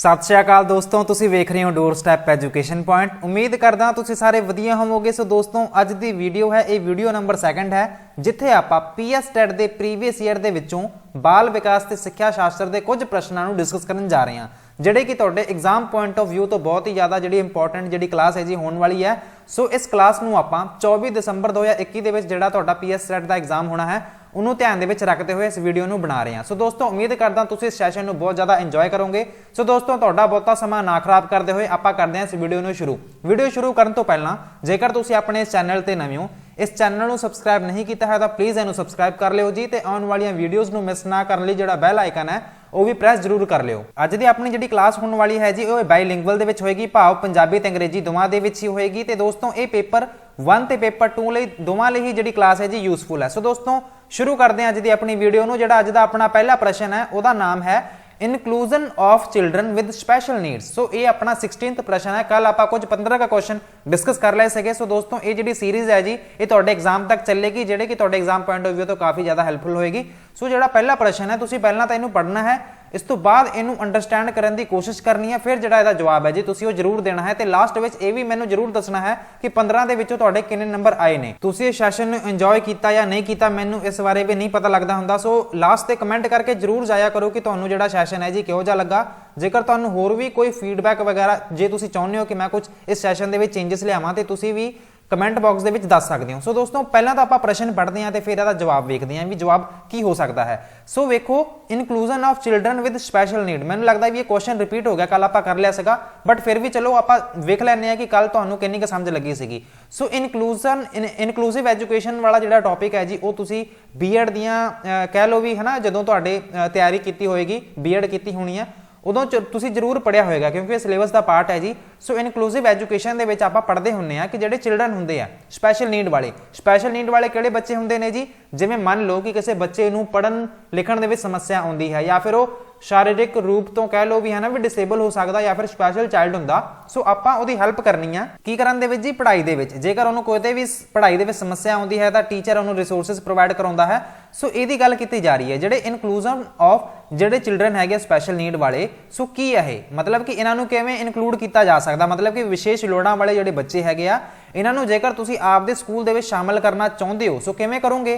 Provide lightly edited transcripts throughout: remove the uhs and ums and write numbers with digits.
सत श्री अकाल दोस्तों, तुसीं वेख रहे हो डोर स्टैप एजुकेशन पॉइंट। उम्मीद करदा तुसीं सारे वधिया होवोगे। सो दोस्तों अज दी वीडियो है, ये वीडियो नंबर 2 है जिथे आपां PS टैट दे प्रीवियस ईयर दे विचों बाल विकास ते सिक्ख्या शास्त्र दे कुछ प्रश्नां नूं डिस्कस करन जा रहे हैं, जिहड़े कि तुहाडे एग्जाम पॉइंट ऑफ व्यू तो बहुत ही ज़्यादा जिहड़ी इंपॉर्टेंट जिहड़ी क्लास है जी होने वाली है। सो इस क्लास नूं आपां 24 दिसंबर 2021 दे विच जिहड़ा तुहाडा PS टैट दा एग्जाम होना है उन्होंने ध्यान दे विच रखते हुए इस वीडियो नूं बना रहे हैं। सो दोस्तों उम्मीद करदा तुसीं इस सैशन नूं बहुत ज़्यादा इंजॉय करोगे। सो दोस्तों तुहाडा बहुता समा ना खराब करते हुए आपां करदे हां इस वीडियो नूं शुरू। वीडियो शुरू करन तो पहलां जेकर तुसीं अपने इस चैनल ते नवे हो, इस चैनल नूं सबसक्राइब नहीं किया है तो प्लीज़ इहनूं सबसक्राइब कर लिओ जी, ते आउण वालियां वीडियोज़ नूं मिस ना करन लई जिहड़ा बैल आइकन है वो भी प्रेस जरूर कर लिओ। अज दी अपनी जिहड़ी क्लास होने वाली है जी वो बाईलिंगुअल दे विच होएगी, भाव पंजाबी ते अंग्रेजी दोवां दे विच ही होएगी। ते दोस्तों ये पेपर 1 ते पेपर 2 लई दोवां लई ही जिहड़ी क्लास है जी यूजफुल है। सो दोस्तों शुरू करते हैं अज दी अपनी वीडियो नूं। जिहड़ा अज दा अपना पहला प्रश्न है उहदा नाम है inclusion of children with special needs. So ये अपना 16th प्रश्न है। कल आप कुछ 15 का क्वेश्चन डिस्कस कर ले सके। सो दोस्तों ये जी सीरीज है जी ये तुहाडे एग्जाम तक चलेगी, जिहड़े कि तुहाडे एग्जाम पॉइंट ऑफ व्यू तो काफ़ी ज़्यादा हैल्पफुल होएगी। सो जिहड़ा पहला प्रश्न है तुसीं पहलां तां इहनूं पढ़ना है, इस तो बाद इनू अंडरस्टैंड करने की कोशिश करनी है, फिर जिहड़ा इहदा जवाब है जी तुसीं वो जरूर देना है। ते लास्ट विच ये भी मैनूं जरूर दसना है कि 15 दे विचों तुहाडे किन्ने नंबर आए ने। तुसीं इस सैशन नूं इंजॉय कीता या नहीं कीता मैनूं इस बारे भी नहीं पता लगदा हुंदा। सो लास्ट ते कमेंट करके जरूर जाया करो कि तुहानूं जिहड़ा सैशन है जी किहो जिहा लगा। जेकर तुहानूं होर भी कोई फीडबैक वगैरह जे तुसीं चाहुंदे हो कि मैं कुछ इस सैशन दे विच चेंजेस लियावां ते तुसीं भी कमेंट बॉक्स दे विच दस सकते हो। सो दोस्तों पहलां तां आपां प्रश्न पढ़ते हैं तो फिर इहदा जवाब वेखदे हैं भी जवाब की हो सकता है। सो वेखो inclusion of children with special need, मैनूं लगदा भी ये क्वेश्चन रिपीट हो गया, कल आपां कर लिया सीगा, बट फिर भी चलो आपां वेख लैंदे हैं कि कल तुहानूं किन्नी क समझ लगी सीगी। सो इनकलूसिव एजुकेशन वाला जिहड़ा टॉपिक है जी वो तुसीं B.Ed दियां कह लो भी है ना, जदों तुहाडे तैयारी कीती होएगी B.Ed कीती होनी है उदों तुसीं जरूर पढ़िया होएगा क्योंकि सिलेबस का पार्ट है जी। सो इनकलूसिव एजुकेशन दे विच आपां पढ़दे हुंदे आ कि जिहड़े चिल्ड्रन हुंदे आ स्पैशल नीड वाले किहड़े बच्चे हुंदे ने जी, जिवें मान लो कि किसी बच्चे नूं पढ़न लिखण दे विच समस्या आउंदी है या फिर वो शारीरिक रूप तो कह लो भी है ना भी डिसेबल हो सकता या फिर स्पैशल चाइल्ड हुंदा। सो आपां उहदी हैल्प करनी है की करन दे विच जी, पढ़ाई दे विच। जेकर उहनूं कोई भी पढ़ाई दे विच समस्या आउंदी है तो टीचर उहनूं रिसोर्सिस प्रोवाइड कराउंदा है। सो इहदी गल कीती जा रही है जिहड़े इनकलूजन ऑफ जिहड़े चिल्ड्रन हैगे स्पैशल नीड वाले। सो की है मतलब कि इन्हां नूं किवें इनकलूड कीता जा सकदा, मतलब कि विशेष लोड़ां वाले जिहड़े बच्चे हैगे आ इन्हां नूं जेकर तुसीं आपदे स्कूल दे विच शामिल करना चाहुंदे हो सो किवें करोगे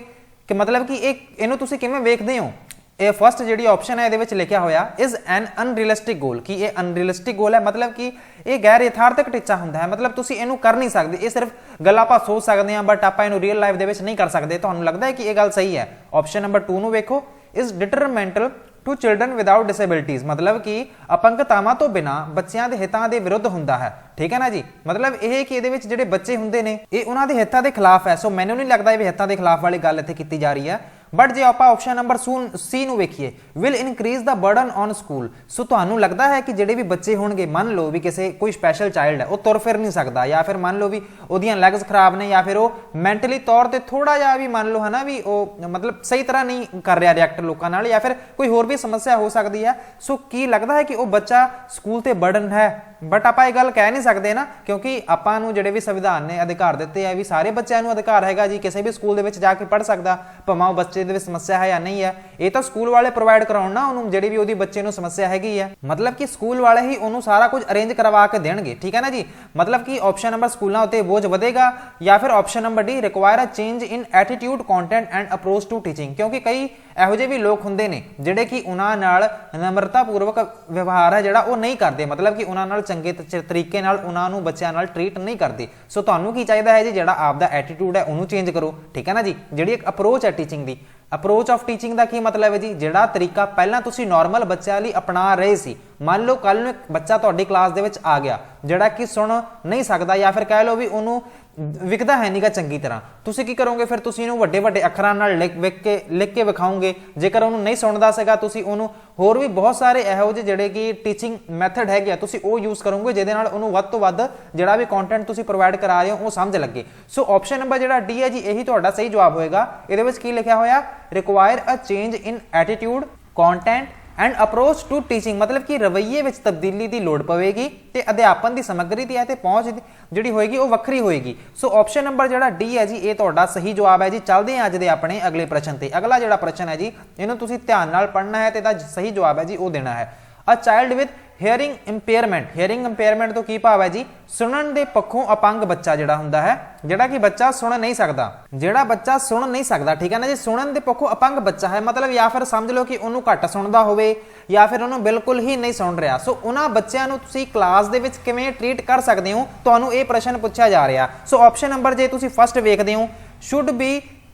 कि मतलब कि इहनूं तुसीं किवें वेखदे हो। ये फर्स्ट जी ऑप्शन है ये लिखा होया इज एन अनरियलिस्टिक गोल, कि ये अनरियलिस्टिक गोल है मतलब कि ये गैर यथार्थक टीचा होंदा है, मतलब तुसीं इहनूं कर नहीं सकदे। ये सिर्फ गल आपां सोच सकते हैं बट आपां इहनूं रियल लाइफ दे विच नहीं कर सकते। तुहानूं लगदा है कि ये गल सही है। ऑप्शन नंबर 2 नूं वेखो is detrimental to children without disabilities, मतलब कि अपंगतावां तो बिना बच्चों के हितां के विरुद्ध हुंदा है। ठीक है ना जी, मतलब यह कि इहदे विच जिहड़े बच्चे हुंदे ने ये उन्हां दे हितां के खिलाफ है। सो मैनूं नहीं लगता भी हितां के खिलाफ वाली गल इत्थे कीती जा रही है। बट जे आप ऑप्शन नंबर C नूं वेखीए will increase the burden on school. So तुहानूं लगता है कि जिहड़े भी बच्चे होणगे, मान लो भी किसी कोई स्पैशल चाइल्ड है वो तुर फिर नहीं सकता या फिर मान लो भी उहदियां लैग्स खराब ने या फिर वो मैंटली तौर पर थोड़ा जिहा भी मान लो है ना भी वो मतलब सही तरह नहीं कर रहा रिएक्ट लोगों नाल या फिर कोई होर भी समस्या हो सकती है। सो की लगता है कि वो बच्चा स्कूल ते बर्डन है, बट आप गल कह नहीं सकते ना क्योंकि आपां नूं जिहड़े भी संविधान ने अधिकार दिते है भी सारे बच्चों नूं अधिकार हैगा जी किसी भी स्कूल दे विच जाके पढ़ सकदा, भावें बच्चे दे विच समस्या है या नहीं है। ये तो स्कूल वाले प्रोवाइड कराउण ना उन्होंने जिहड़ी भी उहदी बच्चे नूं समस्या हैगी है, मतलब कि स्कूल वाले ही उन्होंने सारा कुछ अरेंज करवा के देणगे। ठीक है ना जी, मतलब कि ऑप्शन नंबर स्कूलों उत्ते बोझ वधेगा या फिर option number D require a change in attitude content and approach to teaching, क्योंकि कई इहो ਜਿਹੇ भी लोग हुंदे ने जिहड़े कि उन्हां नाल नम्रतापूर्वक व्यवहार है जिहड़ा वो नहीं करते, मतलब कि उन्हां नाल चंगे तरीके नाल उन्हां नूं बच्चों नाल ट्रीट नहीं करते। सो तुहानूं की चाहिदा है जी जिहड़ा आपदा एटीट्यूड है उन्होंने चेंज करो। ठीक है ना जी, जिहड़ी एक अप्रोच है टीचिंग की, अप्रोच ऑफ टीचिंग का की मतलब है जी जिहड़ा तरीका पहलां तुसीं नॉर्मल बच्चों लई अपना रहे सी, मान लो कल नूं एक बच्चा तुहाडी क्लास दे विच आ गया जिहड़ा कि सुन नहीं सकता या फिर कह लो भी उन्होंने विकदा है नहीं गा चंगी तरह, तुसीं की करोगे फिर तुसीं इहनूं वड्डे वड्डे अखरां नाल लिख के विखाओगे। जेकर उन्होंने नहीं सुणदा सीगा तुसीं उन्होंने होर भी बहुत सारे इहो ਜਿਹੇ ਜਿਹੜੇ कि टीचिंग मैथड हैगे आ तुसीं ਉਹ यूज़ करोगे जिहदे नाल उन्होंने वध तो वध जिहड़ा भी कंटेंट तुसीं प्रोवाइड करा रहे हो वो समझ लगे। सो ऑप्शन नंबर जिहड़ा D है जी यही तुहाडा सही जवाब होएगा। इहदे विच की लिखिया होया require a change in attitude content and approach to teaching, मतलब कि रवैये में तब्दीली की लोड़ पवेगी तो अध्यापन की समग्री की है तो पहुँच जी होएगी वो वक्री होएगी। सो ऑप्शन नंबर जो D है जी ये तुहाडा सही जवाब है जी। चलते हैं अज दे अपने अगले प्रश्न से। अगला जो प्रश्न है जी इन्हों तुसीं ध्यान नाल पढ़ना है तो सही जवाब है जी वो देना है। A child with hearing impairment ਤੋਂ ਕੀ ਭਾਵ ਹੈ ਜੀ, ਸੁਣਨ ਦੇ ਪੱਖੋਂ ਅਪੰਗ ਬੱਚਾ ਜਿਹੜਾ ਹੁੰਦਾ ਹੈ, ਜਿਹੜਾ ਕਿ ਬੱਚਾ ਸੁਣ ਨਹੀਂ ਸਕਦਾ, ਜਿਹੜਾ ਬੱਚਾ ਸੁਣ ਨਹੀਂ ਸਕਦਾ, ਠੀਕ ਹੈ ਨਾ ਜੀ, ਸੁਣਨ ਦੇ ਪੱਖੋਂ ਅਪੰਗ ਬੱਚਾ ਹੈ, ਮਤਲਬ ਜਾਂ ਫਿਰ ਸਮਝ ਲਓ ਕਿ ਉਹਨੂੰ ਘੱਟ ਸੁਣਦਾ ਹੋਵੇ ਜਾਂ ਫਿਰ ਉਹਨੂੰ ਬਿਲਕੁਲ ਹੀ ਨਹੀਂ ਸੁਣ ਰਿਹਾ। ਸੋ ਉਹਨਾਂ ਬੱਚਿਆਂ ਨੂੰ ਤੁਸੀਂ ਕਲਾਸ ਦੇ ਵਿੱਚ ਕਿਵੇਂ ਟ੍ਰੀਟ ਕਰ ਸਕਦੇ ਹੋ, ਤੁਹਾਨੂੰ ਇਹ ਪ੍ਰਸ਼ਨ ਪੁੱਛਿਆ ਜਾ ਰਿਹਾ। ਸੋ ਆਪਸ਼ਨ ਨੰਬਰ ਜੇ ਤੁਸੀਂ ਫਸਟ ਵੇਖਦੇ ਹੋ, should be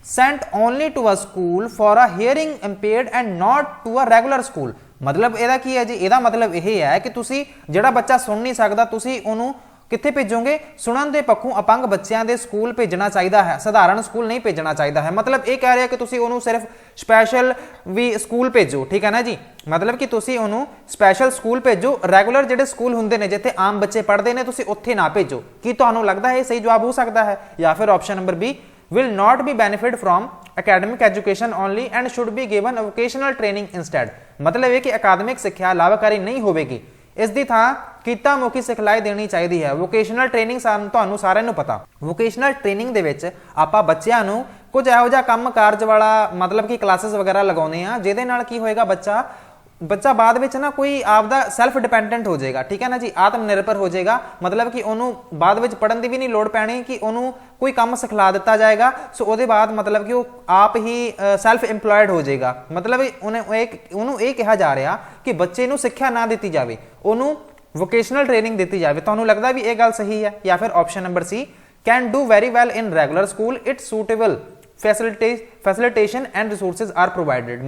sent only to a school for a hearing impaired and not to a regular school। ਮਤਲਬ ਇਹਦਾ ਕੀ ਹੈ ਜੀ, ਇਹਦਾ ਮਤਲਬ ਇਹ ਹੈ ਕਿ ਤੁਸੀਂ ਜਿਹੜਾ ਬੱਚਾ ਸੁਣ ਨਹੀਂ ਸਕਦਾ ਤੁਸੀਂ ਉਹਨੂੰ ਕਿੱਥੇ ਭੇਜੋਗੇ, ਸੁਣਨ ਦੇ ਪੱਖੋਂ ਅਪੰਗ ਬੱਚਿਆਂ ਦੇ ਸਕੂਲ ਭੇਜਣਾ ਚਾਹੀਦਾ ਹੈ, ਸਧਾਰਨ ਸਕੂਲ ਨਹੀਂ ਭੇਜਣਾ ਚਾਹੀਦਾ ਹੈ। ਮਤਲਬ ਇਹ ਕਹਿ ਰਿਹਾ ਕਿ ਤੁਸੀਂ ਉਹਨੂੰ ਸਿਰਫ ਸਪੈਸ਼ਲ ਵੀ ਸਕੂਲ ਭੇਜੋ, ਠੀਕ ਹੈ ਨਾ ਜੀ, ਮਤਲਬ ਕਿ ਤੁਸੀਂ ਉਹਨੂੰ ਸਪੈਸ਼ਲ ਸਕੂਲ ਭੇਜੋ, ਰੈਗੂਲਰ ਜਿਹੜੇ ਸਕੂਲ ਹੁੰਦੇ ਨੇ ਜਿੱਥੇ ਆਮ ਬੱਚੇ ਪੜ੍ਹਦੇ ਨੇ ਤੁਸੀਂ ਉੱਥੇ ਨਾ ਭੇਜੋ। ਕੀ ਤੁਹਾਨੂੰ ਲੱਗਦਾ ਹੈ ਇਹ ਸਹੀ ਜਵਾਬ ਹੋ ਸਕਦਾ ਹੈ? ਜਾਂ ਫਿਰ option number B, will not be benefit from academic education only and should be given a vocational training instead। ਮਤਲਬ ਇਹ ਕਿ ਅਕਾਦਮਿਕ ਸਿੱਖਿਆ ਲਾਭਕਾਰੀ ਨਹੀਂ ਹੋਵੇਗੀ, ਇਸ ਦੀ ਥਾਂ ਕਿੱਤਾ ਮੁਖੀ ਸਿਖਲਾਈ ਦੇਣੀ ਚਾਹੀਦੀ ਹੈ। ਵੋਕੇਸ਼ਨਲ ਟ੍ਰੇਨਿੰਗ ਤੁਹਾਨੂੰ ਸਾਰਿਆਂ ਨੂੰ ਪਤਾ, ਵੋਕੇਸ਼ਨਲ ਟ੍ਰੇਨਿੰਗ ਦੇ ਵਿੱਚ ਆਪਾਂ ਬੱਚਿਆਂ ਨੂੰ ਕੁਝ ਇਹੋ ਜਿਹਾ ਕੰਮ ਕਾਰਜ ਵਾਲਾ ਮਤਲਬ ਕਿ ਕਲਾਸਿਸ ਵਗੈਰਾ ਲਗਾਉਂਦੇ ਆ, ਜਿਹਦੇ ਨਾਲ ਕੀ ਹੋਏਗਾ, ਬੱਚਾ ਬਾਅਦ ਵਿੱਚ ਨਾ ਕੋਈ ਆਪਦਾ ਸੈਲਫ ਡਿਪੈਂਡੈਂਟ ਹੋ ਜਾਏਗਾ, ਠੀਕ ਹੈ ਨਾ ਜੀ, ਆਤਮ ਨਿਰਭਰ ਹੋ ਜਾਏਗਾ। ਮਤਲਬ ਕਿ ਉਹਨੂੰ ਬਾਅਦ ਵਿੱਚ ਪੜ੍ਹਨ ਦੀ ਵੀ ਨਹੀਂ ਲੋੜ ਪੈਣੀ, ਕਿ ਉਹਨੂੰ ਕੋਈ ਕੰਮ ਸਿਖਲਾ ਦਿੱਤਾ ਜਾਏਗਾ। ਸੋ ਉਹਦੇ ਬਾਅਦ ਮਤਲਬ ਕਿ ਉਹ ਆਪ ਹੀ ਸੈਲਫ ਇੰਪਲੋਇਡ ਹੋ ਜਾਏਗਾ। ਮਤਲਬ ਉਹਨੂੰ ਇਹ ਕਿਹਾ ਜਾ ਰਿਹਾ ਕਿ ਬੱਚੇ ਨੂੰ ਸਿੱਖਿਆ ਨਾ ਦਿੱਤੀ ਜਾਵੇ, ਉਹਨੂੰ ਵੋਕੇਸ਼ਨਲ ਟ੍ਰੇਨਿੰਗ ਦਿੱਤੀ ਜਾਵੇ। ਤੁਹਾਨੂੰ ਲੱਗਦਾ ਵੀ ਇਹ ਗੱਲ ਸਹੀ ਹੈ? ਜਾਂ ਫਿਰ ਆਪਸ਼ਨ ਨੰਬਰ ਸੀ, can do very well in regular school, it's suitable facilitation and resources are provided.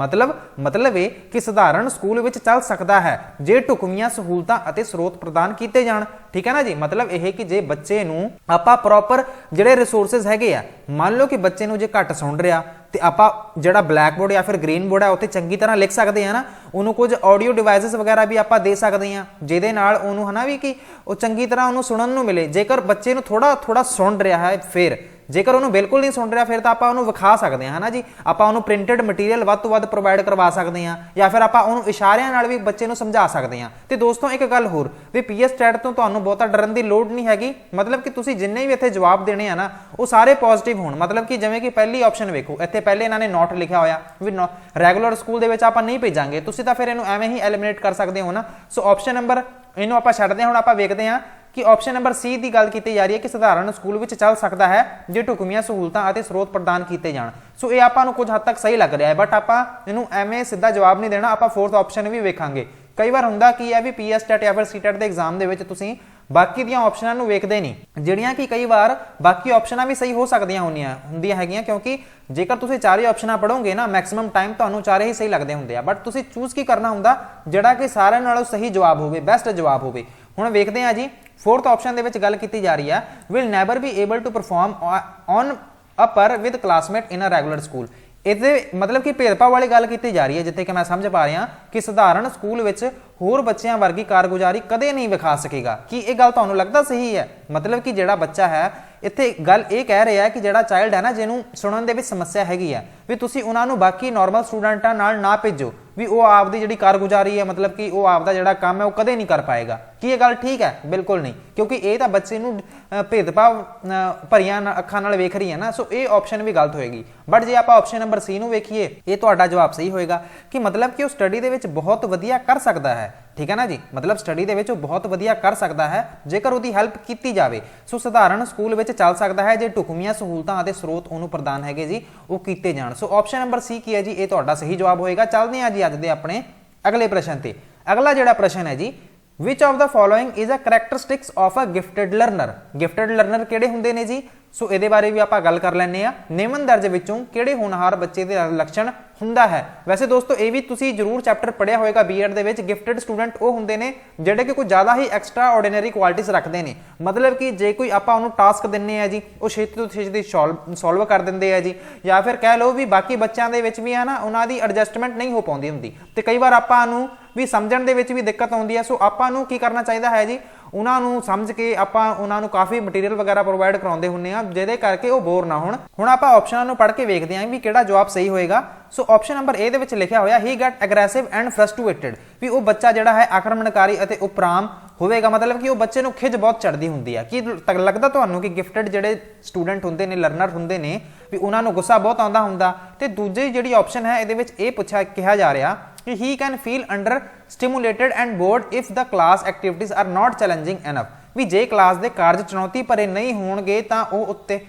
ਮਤਲਬ ਇਹ ਕਿ ਸਧਾਰਨ ਸਕੂਲ ਵਿੱਚ ਚੱਲ ਸਕਦਾ ਹੈ ਜੇ ਢੁਕਵੀਆਂ ਸਹੂਲਤਾਂ ਅਤੇ ਸਰੋਤ ਪ੍ਰਦਾਨ ਕੀਤੇ ਜਾਣ, ਠੀਕ ਹੈ ਨਾ ਜੀ। ਮਤਲਬ ਇਹ ਕਿ ਜੇ ਬੱਚੇ ਨੂੰ ਆਪਾਂ ਪ੍ਰੋਪਰ ਜਿਹੜੇ ਰਿਸੋਰਸਿਸ ਹੈਗੇ ਆ, ਮੰਨ ਲਓ ਕਿ ਬੱਚੇ ਨੂੰ ਜੇ ਘੱਟ ਸੁਣ ਰਿਹਾ ਤੇ ਆਪਾਂ ਜਿਹੜਾ ਬਲੈਕ ਬੋਰਡ ਜਾਂ ਫਿਰ ਗ੍ਰੀਨ ਬੋਰਡ ਹੈ ਉੱਥੇ ਚੰਗੀ ਤਰ੍ਹਾਂ ਲਿਖ ਸਕਦੇ ਆ ਨਾ, ਉਹਨੂੰ ਕੁਝ ਆਡੀਓ ਡਿਵਾਈਸਿਸ ਵਗੈਰਾ ਵੀ ਆਪਾਂ ਦੇ ਸਕਦੇ ਆ, ਜਿਹਦੇ ਨਾਲ ਉਹਨੂੰ ਹਨਾ ਵੀ ਕਿ ਉਹ ਚੰਗੀ ਤਰ੍ਹਾਂ ਉਹਨੂੰ ਸੁਣਨ ਨੂੰ ਮਿਲੇ। ਜੇਕਰ ਬੱਚੇ ਨੂੰ ਥੋੜਾ ਸੁਣ ਰਿਹਾ ਹੈ, ਫਿਰ ਜੇਕਰ ਉਹਨੂੰ ਬਿਲਕੁਲ ਨਹੀਂ ਸੁਣ ਰਿਹਾ ਫਿਰ ਤਾਂ ਆਪਾਂ ਉਹਨੂੰ ਵਿਖਾ ਸਕਦੇ ਹਾਂ, ਹਨਾ ਜੀ, ਆਪਾਂ ਉਹਨੂੰ ਪ੍ਰਿੰਟਡ ਮਟੀਰੀਅਲ ਵੱਧ ਤੋਂ ਵੱਧ ਪ੍ਰੋਵਾਈਡ ਕਰਵਾ ਸਕਦੇ ਹਾਂ, ਜਾਂ ਫਿਰ ਆਪਾਂ ਉਹਨੂੰ ਇਸ਼ਾਰਿਆਂ ਨਾਲ ਵੀ ਬੱਚੇ ਨੂੰ ਸਮਝਾ ਸਕਦੇ ਹਾਂ। ਤੇ ਦੋਸਤੋ ਇੱਕ ਗੱਲ ਹੋਰ ਵੀ ਪੀਐਸ ਟੈਟ ਤੋਂ ਤੁਹਾਨੂੰ ਬਹੁਤਾ ਡਰਨ ਦੀ ਲੋੜ ਨਹੀਂ ਹੈਗੀ। ਮਤਲਬ ਕਿ ਤੁਸੀਂ ਜਿੰਨੇ ਵੀ ਇੱਥੇ ਜਵਾਬ ਦੇਣੇ ਆ ਨਾ ਉਹ ਸਾਰੇ ਪੋਜ਼ਿਟਿਵ ਹੋਣ। ਮਤਲਬ ਕਿ ਜਿਵੇਂ ਕਿ ਪਹਿਲੀ ਆਪਸ਼ਨ ਵੇਖੋ, ਇੱਥੇ ਪਹਿਲੇ ਇਹਨਾਂ ਨੇ ਨੋਟ ਲਿਖਿਆ ਹੋਇਆ ਵੀ ਰੈਗੂਲਰ ਸਕੂਲ ਦੇ ਵਿੱਚ ਆਪਾਂ ਨਹੀਂ ਭੇਜਾਂਗੇ, ਤੁਸੀਂ ਤਾਂ ਫਿਰ ਇਹਨੂੰ ਐਵੇਂ ਹੀ ਐਲੀਮੀਨੇਟ ਕਰ ਸਕਦੇ ਹੋ ਨਾ। ਸੋ ਆਪਸ਼ਨ ਨੰਬਰ ਇਹਨੂੰ ਆਪਾਂ ਛੱਡਦੇ ਹਾਂ। ਹੁਣ ਆਪਾਂ ਵੇਖਦੇ ਹਾਂ ਕਿ ਆਪਸ਼ਨ ਨੰਬਰ ਸੀ ਦੀ ਗੱਲ ਕੀਤੀ ਜਾ ਰਹੀ ਹੈ ਕਿ ਸਧਾਰਨ ਸਕੂਲ ਵਿੱਚ ਚੱਲ ਸਕਦਾ ਹੈ ਜੇ ਢੁਕਵੀਆਂ ਸਹੂਲਤਾਂ ਅਤੇ ਸਰੋਤ ਪ੍ਰਦਾਨ ਕੀਤੇ ਜਾਣ। ਸੋ ਇਹ ਆਪਾਂ ਨੂੰ ਕੁਝ ਹੱਦ ਤੱਕ ਸਹੀ ਲੱਗ ਰਿਹਾ ਹੈ, ਬਟ ਆਪਾਂ ਇਹਨੂੰ ਐਵੇਂ ਸਿੱਧਾ ਜਵਾਬ ਨਹੀਂ ਦੇਣਾ, ਆਪਾਂ ਫੋਰਥ ਆਪਸ਼ਨ ਵੀ ਵੇਖਾਂਗੇ। ਕਈ ਵਾਰ ਹੁੰਦਾ ਕੀ ਹੈ ਵੀ ਪੀਐਸ ਟੈਟ ਜਾਂ ਫਿਰ ਸੀਟੈਟ ਦੇ ਐਗਜ਼ਾਮ ਦੇ ਵਿੱਚ ਤੁਸੀਂ ਬਾਕੀ ਦੀਆਂ ਆਪਸ਼ਨਾਂ ਨੂੰ ਵੇਖਦੇ ਨਹੀਂ, ਜਿਹੜੀਆਂ ਕਿ ਕਈ ਵਾਰ ਬਾਕੀ ਆਪਸ਼ਨਾਂ ਵੀ ਸਹੀ ਹੋ ਸਕਦੀਆਂ ਹੁੰਦੀਆਂ ਹੈਗੀਆਂ, ਕਿਉਂਕਿ ਜੇਕਰ ਤੁਸੀਂ ਚਾਰੇ ਆਪਸ਼ਨਾਂ ਪੜ੍ਹੋਗੇ ਨਾ ਮੈਕਸਿਮਮ ਟਾਈਮ ਤੁਹਾਨੂੰ ਚਾਰੇ ਹੀ ਸਹੀ ਲੱਗਦੇ ਹੁੰਦੇ ਆ, ਬਟ ਤੁਸੀਂ ਚੂਜ਼ ਕੀ ਕਰਨਾ ਹੁੰਦਾ, ਜਿਹੜਾ ਕਿ ਸਾਰਿਆਂ ਨਾਲੋਂ ਸਹੀ ਜਵਾਬ ਹੋਵੇ, ਬੈਸਟ ਜਵਾਬ ਹੋਵੇ। ਹੁਣ ਵੇਖਦੇ ਹਾਂ ਜੀ ਫੋਰਥ ਆਪਸ਼ਨ ਦੇ ਵਿੱਚ ਗੱਲ ਕੀਤੀ ਜਾ ਰਹੀ ਹੈ, will never be able to perform on a par with classmate in a regular school. ਇਹਦੇ ਮਤਲਬ ਕਿ ਭੇਦਭਾਵ ਵਾਲੀ ਗੱਲ ਕੀਤੀ ਜਾ ਰਹੀ ਹੈ, ਜਿੱਥੇ ਕਿ ਮੈਂ ਸਮਝ ਪਾ ਰਿਹਾ ਕਿ ਸਧਾਰਨ ਸਕੂਲ ਵਿੱਚ ਹੋਰ ਬੱਚਿਆਂ ਵਰਗੀ ਕਾਰਗੁਜ਼ਾਰੀ ਕਦੇ ਨਹੀਂ ਵਿਖਾ ਸਕੇਗਾ। ਕੀ ਇਹ ਗੱਲ ਤੁਹਾਨੂੰ ਲੱਗਦਾ ਸਹੀ ਹੈ? ਮਤਲਬ ਕਿ ਜਿਹੜਾ ਬੱਚਾ ਹੈ, ਇੱਥੇ ਗੱਲ ਇਹ ਕਹਿ ਰਿਹਾ ਕਿ ਜਿਹੜਾ ਚਾਈਲਡ ਹੈ ਨਾ, ਜਿਹਨੂੰ ਸੁਣਨ ਦੇ ਵਿੱਚ ਸਮੱਸਿਆ ਹੈਗੀ ਹੈ, ਵੀ ਤੁਸੀਂ ਉਹਨਾਂ ਨੂੰ ਬਾਕੀ ਨਾਰਮਲ ਸਟੂਡੈਂਟਾਂ ਨਾਲ ਨਾ ਭੇਜੋ, ਵੀ ਉਹ ਆਪਦੀ ਜਿਹੜੀ ਕਾਰਗੁਜ਼ਾਰੀ ਹੈ ਮਤਲਬ ਕਿ ਉਹ ਆਪਦਾ ਜਿਹੜਾ ਕੰਮ ਹੈ ਉਹ ਕਦੇ ਨਹੀਂ ਕਰ ਪਾਏਗਾ। ਕੀ ਇਹ ਗੱਲ ਠੀਕ ਹੈ? ਬਿਲਕੁਲ ਨਹੀਂ, ਕਿਉਂਕਿ ਇਹ ਤਾਂ ਬੱਚੇ ਨੂੰ ਭੇਦਭਾਵ ਭਰੀਆਂ ਅੱਖਾਂ ਨਾਲ ਵੇਖ ਰਹੀ ਹੈ ਨਾ। ਸੋ ਇਹ ਆਪਸ਼ਨ ਵੀ ਗਲਤ ਹੋਏਗੀ। ਬਟ ਜੇ ਆਪਾਂ ਆਪਸ਼ਨ ਨੰਬਰ ਸੀ ਨੂੰ ਵੇਖੀਏ, ਇਹ ਤੁਹਾਡਾ ਜਵਾਬ ਸਹੀ ਹੋਏਗਾ ਕਿ ਮਤਲਬ ਕਿ ਉਹ ਸਟੱਡੀ ਦੇ ਵਿੱਚ ਬਹੁਤ ਵਧੀਆ ਕਰ ਸਕਦਾ ਹੈ, ਠੀਕ ਹੈ ਨਾ ਜੀ। ਮਤਲਬ ਸਟੱਡੀ ਦੇ ਵਿੱਚ ਉਹ ਬਹੁਤ ਵਧੀਆ ਕਰ ਸਕਦਾ ਹੈ ਜੇਕਰ ਉਹਦੀ ਹੈਲਪ ਕੀਤੀ ਜਾਵੇ। ਸੋ ਸਧਾਰਨ ਸਕੂਲ ਵਿੱਚ ਚੱਲ ਸਕਦਾ ਹੈ ਜੇ ਢੁਕਵੀਆਂ ਸਹੂਲਤਾਂ ਅਤੇ ਸਰੋਤ ਉਹਨੂੰ ਪ੍ਰਦਾਨ ਹੈਗੇ ਜੀ ਉਹ ਕੀਤੇ ਜਾਣ। ਸੋ ਆਪਸ਼ਨ ਨੰਬਰ ਸੀ ਕੀ ਹੈ ਜੀ, ਇਹ ਤੁਹਾਡਾ ਸਹੀ ਜਵਾਬ ਹੋਏਗਾ। ਚੱਲਦੇ ਹਾਂ ਜੀ ਅੱਜ ਦੇ ਆਪਣੇ ਅਗਲੇ ਪ੍ਰਸ਼ਨ ਤੇ। ਅਗਲਾ ਜਿਹੜਾ ਪ੍ਰਸ਼ਨ ਹੈ ਜੀ, which of the following is a characteristics of a gifted learner। Gifted learner ਕਿਹੜੇ ਹੁੰਦੇ ਨੇ ਜੀ? ਸੋ ਇਹਦੇ ਬਾਰੇ ਵੀ ਆਪਾਂ ਗੱਲ ਕਰ ਲੈਂਦੇ ਆ। ਨਿਮਨ ਦਰਜ ਵਿੱਚੋਂ ਕਿਹੜੇ ਹੋਣਹਾਰ ਬੱਚੇ ਦੇ ਲੱਛਣ ਹੁੰਦਾ ਹੈ? ਵੈਸੇ ਦੋਸਤੋ ਇਹ ਵੀ ਤੁਸੀਂ ਜ਼ਰੂਰ ਚੈਪਟਰ ਪੜ੍ਹਿਆ ਹੋਏਗਾ ਬੀਐਡ ਦੇ ਵਿੱਚ। ਗਿਫਟਡ ਸਟੂਡੈਂਟ ਉਹ ਹੁੰਦੇ ਨੇ ਜਿਹੜੇ ਕਿ ਕੋਈ ਜ਼ਿਆਦਾ ਹੀ ਐਕਸਟਰਾ ਆਰਡੀਨਰੀ ਕੁਆਲਿਟੀਜ਼ ਰੱਖਦੇ ਨੇ। ਮਤਲਬ ਕਿ ਜੇ ਕੋਈ ਆਪਾਂ ਉਹਨੂੰ ਟਾਸਕ ਦਿੰਨੇ ਆ ਜੀ, ਉਹ ਛੇਤੀ ਤੋਂ ਛੇਤੀ ਸੋਲਵ ਕਰ ਦਿੰਦੇ ਆ ਜੀ, ਜਾਂ ਫਿਰ ਕਹਿ ਲਓ ਵੀ ਬਾਕੀ ਬੱਚਿਆਂ ਦੇ ਵਿੱਚ ਵੀ ਹੈ ਨਾ ਉਹਨਾਂ ਦੀ ਐਡਜਸਟਮੈਂਟ ਨਹੀਂ ਹੋ ਪਾਉਂਦੀ ਹੁੰਦੀ, ਤੇ ਕਈ ਵਾਰ ਆਪਾਂ ਨੂੰ ਵੀ ਸਮਝਣ ਦੇ ਵਿੱਚ ਵੀ ਦਿੱਕਤ ਆਉਂਦੀ ਹੈ। ਸੋ ਆਪਾਂ ਨੂੰ ਕੀ ਕਰਨਾ ਚਾਹੀਦਾ ਹੈ ਜੀ, ਉਹਨਾਂ ਨੂੰ ਸਮਝ ਕੇ ਆਪਾਂ ਉਹਨਾਂ ਨੂੰ ਕਾਫੀ ਮਟੀਰੀਅਲ ਵਗੈਰਾ ਪ੍ਰੋਵਾਈਡ ਕਰਾਉਂਦੇ ਹੁੰਦੇ ਆ, ਜਿਹਦੇ ਕਰਕੇ ਉਹ ਬੋਰ ਨਾ ਹੋਣ। ਹੁਣ ਆਪਾਂ ਆਪਸ਼ਨਾਂ ਨੂੰ ਪੜ੍ਹ ਕੇ ਵੇਖਦੇ ਹਾਂ ਵੀ ਕਿਹੜਾ ਜਵਾਬ ਸਹੀ ਹੋਏਗਾ। ਸੋ ਆਪਸ਼ਨ ਨੰਬਰ ਏ ਦੇ ਵਿੱਚ ਲਿਖਿਆ ਹੋਇਆ ਹੀ ਗੈਟ ਐਗਰੈਸਿਵ ਐਂਡ ਫਰਸਟ੍ਰੇਟਡ, ਵੀ ਉਹ ਬੱਚਾ ਜਿਹੜਾ ਹੈ ਆਕਰਮਣਕਾਰੀ ਅਤੇ ਉਪਰਾਮ ਹੋਵੇਗਾ, मतलब कि वो बच्चे ਨੂੰ ਖਿਜ ਬਹੁਤ ਚੜਦੀ ਹੁੰਦੀ ਹੈ। ਕੀ ਲੱਗਦਾ ਤੁਹਾਨੂੰ ਕਿ ਗਿਫਟਡ ਜਿਹੜੇ ਸਟੂਡੈਂਟ ਹੁੰਦੇ ਨੇ, ਲਰਨਰ ਹੁੰਦੇ ਨੇ, ਵੀ ਉਹਨਾਂ ਨੂੰ ਗੁੱਸਾ ਬਹੁਤ ਆਉਂਦਾ ਹੁੰਦਾ? ਤੇ ਦੂਜੀ ਜਿਹੜੀ ਆਪਸ਼ਨ ਹੈ ਇਹਦੇ ਵਿੱਚ ਇਹ ਕਿਹਾ ਜਾ ਰਿਹਾ ਕਿ he can feel under stimulated and bored if the class activities are not challenging enough, ਵੀ ਜੇ ਕਲਾਸ ਦੇ ਕਾਰਜ ਚੁਣੌਤੀ ਭਰੇ ਨਹੀਂ ਹੋਣਗੇ ਤਾਂ ਉਹ